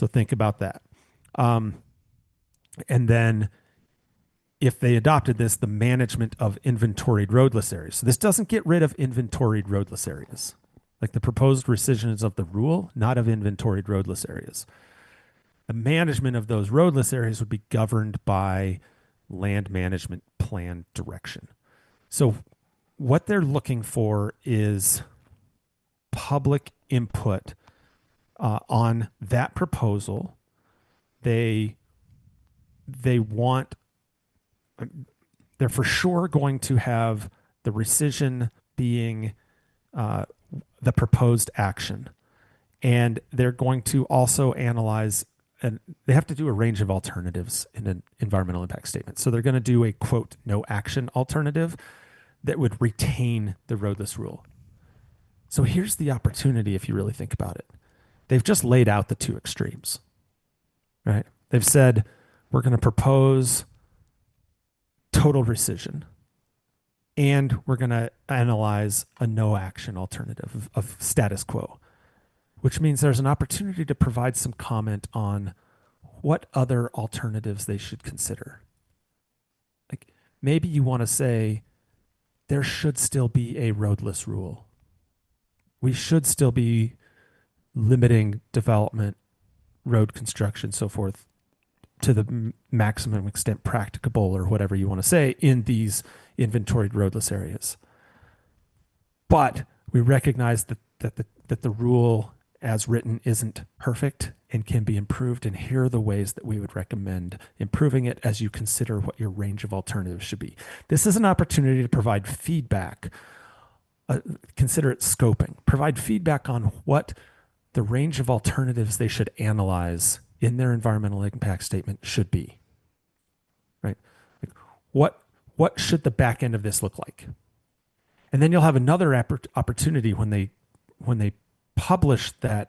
think about that. And then if they adopted this, the management of inventoried roadless areas. So this doesn't get rid of inventoried roadless areas. The proposed rescissions of the rule, not of inventoried roadless areas. The management of those roadless areas would be governed by land management plan direction. So what they're looking for is public input on that proposal. They're for sure going to have the rescission being the proposed action. And they're going to also analyze, and they have to do a range of alternatives in an environmental impact statement. So they're going to do a, quote, no action alternative that would retain the roadless rule. So here's the opportunity if you really think about it. They've just laid out the two extremes, right? They've said, we're going to propose total rescission, and we're going to analyze a no action alternative of status quo, which means there's an opportunity to provide some comment on what other alternatives they should consider. Maybe you want to say there should still be a roadless rule. We should still be limiting development, road construction, so forth, to the maximum extent practicable, or whatever you want to say, in these inventoried roadless areas. But we recognize that the rule as written isn't perfect and can be improved. And here are the ways that we would recommend improving it as you consider what your range of alternatives should be. This is an opportunity to provide feedback. Consider it scoping. Provide feedback on what the range of alternatives they should analyze in their environmental impact statement should be. Right? Like what should the back end of this look like? And then you'll have another opportunity when they publish a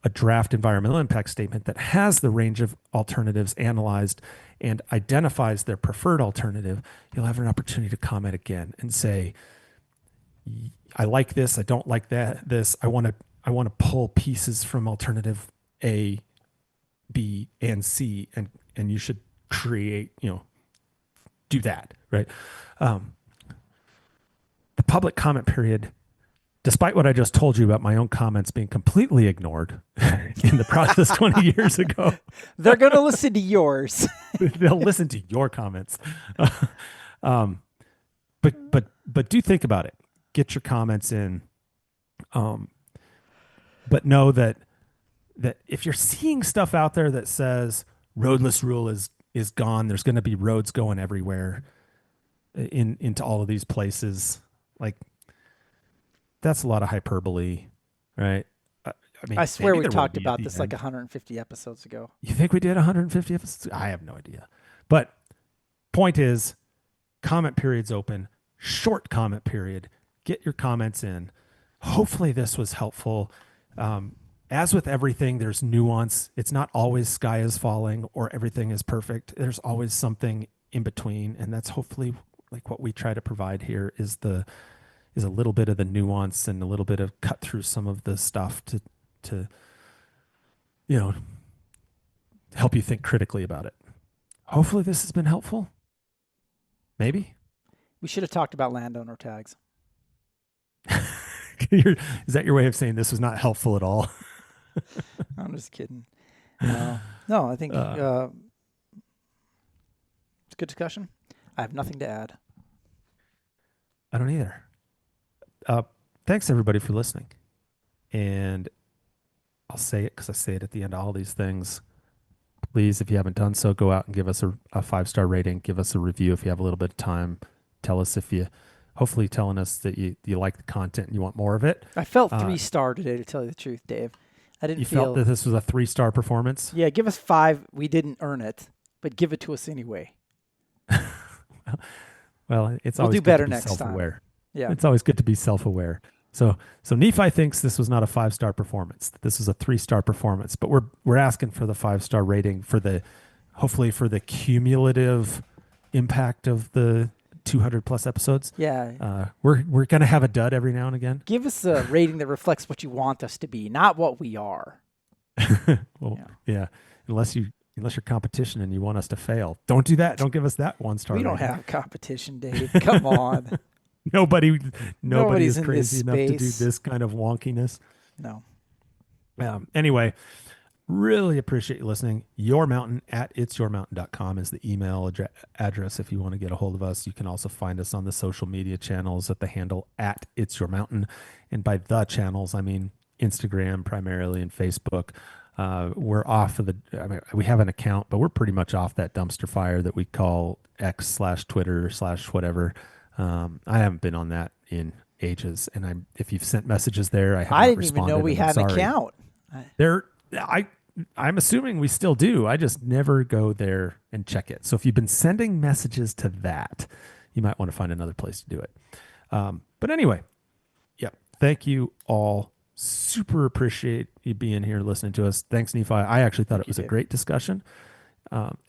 draft environmental impact statement that has the range of alternatives analyzed and identifies their preferred alternative. You'll have an opportunity to comment again and say, I like this, I don't like this. I want to pull pieces from alternative A, B, and C, and you should create, do that, right? The public comment period, despite what I just told you about my own comments being completely ignored in the process 20 years ago. They're going to listen to yours. They'll listen to your comments. But do think about it. Get your comments in. But know that if you're seeing stuff out there that says roadless rule is gone, there's going to be roads going everywhere into all of these places. Like, that's a lot of hyperbole, right? I mean, I swear we there will talked be at about the this end. like 150 episodes ago. You think we did 150 episodes? I have no idea. But point is, comment period's open, short comment period. Get your comments in. Hopefully this was helpful. As with everything, there's nuance. It's not always sky is falling or everything is perfect. There's always something in between, and that's hopefully like what we try to provide here is a little bit of the nuance and a little bit of cut through some of the stuff to help you think critically about it. Hopefully this has been helpful. Maybe. We should have talked about landowner tags. Is that your way of saying this was not helpful at all? I'm just kidding. No, I think it's a good discussion. I have nothing to add. I don't either. Thanks everybody for listening. And I'll say it because I say it at the end of all these things. Please, if you haven't done so, go out and give us a 5-star rating. Give us a review if you have a little bit of time. Tell us hopefully telling us that you like the content and you want more of it. I felt 3-star today, to tell you the truth, Dave. I didn't feel... You felt that this was a 3-star performance? Yeah, give us 5. We didn't earn it, but give it to us anyway. Well, it's we'll always do better good to be next self-aware. time. Yeah. It's always good to be self-aware. So Nephi thinks this was not a 5-star performance. This is a 3-star performance, but we're asking for the 5-star rating hopefully for the cumulative impact of the 200 plus episodes. Yeah. We're going to have a dud every now and again. Give us a rating that reflects what you want us to be, not what we are. Well, yeah. Unless you're competition and you want us to fail. Don't do that. Don't give us that 1-star. We don't have competition, Dave. Come on. Nobody Nobody's is crazy enough to do space. this kind of wonkiness. No. Anyway, really appreciate you listening. yourmountain@itsyourmountain.com is the email address if you want to get a hold of us. You can also find us on the social media channels at the handle @itsyourmountain. And by the channels, I mean Instagram primarily and Facebook. We're off of we have an account, but we're pretty much off that dumpster fire that we call X/Twitter/whatever. I haven't been on that in ages, and if you've sent messages there, I didn't even know we had an account. I'm assuming we still do. I just never go there and check it. So if you've been sending messages to that, you might want to find another place to do it. But anyway, yeah, thank you all. Super appreciate you being here listening to us. Thanks, Nephi. I actually thought it was a great discussion.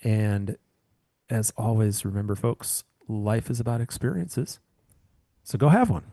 And as always, remember, folks, life is about experiences. So go have one.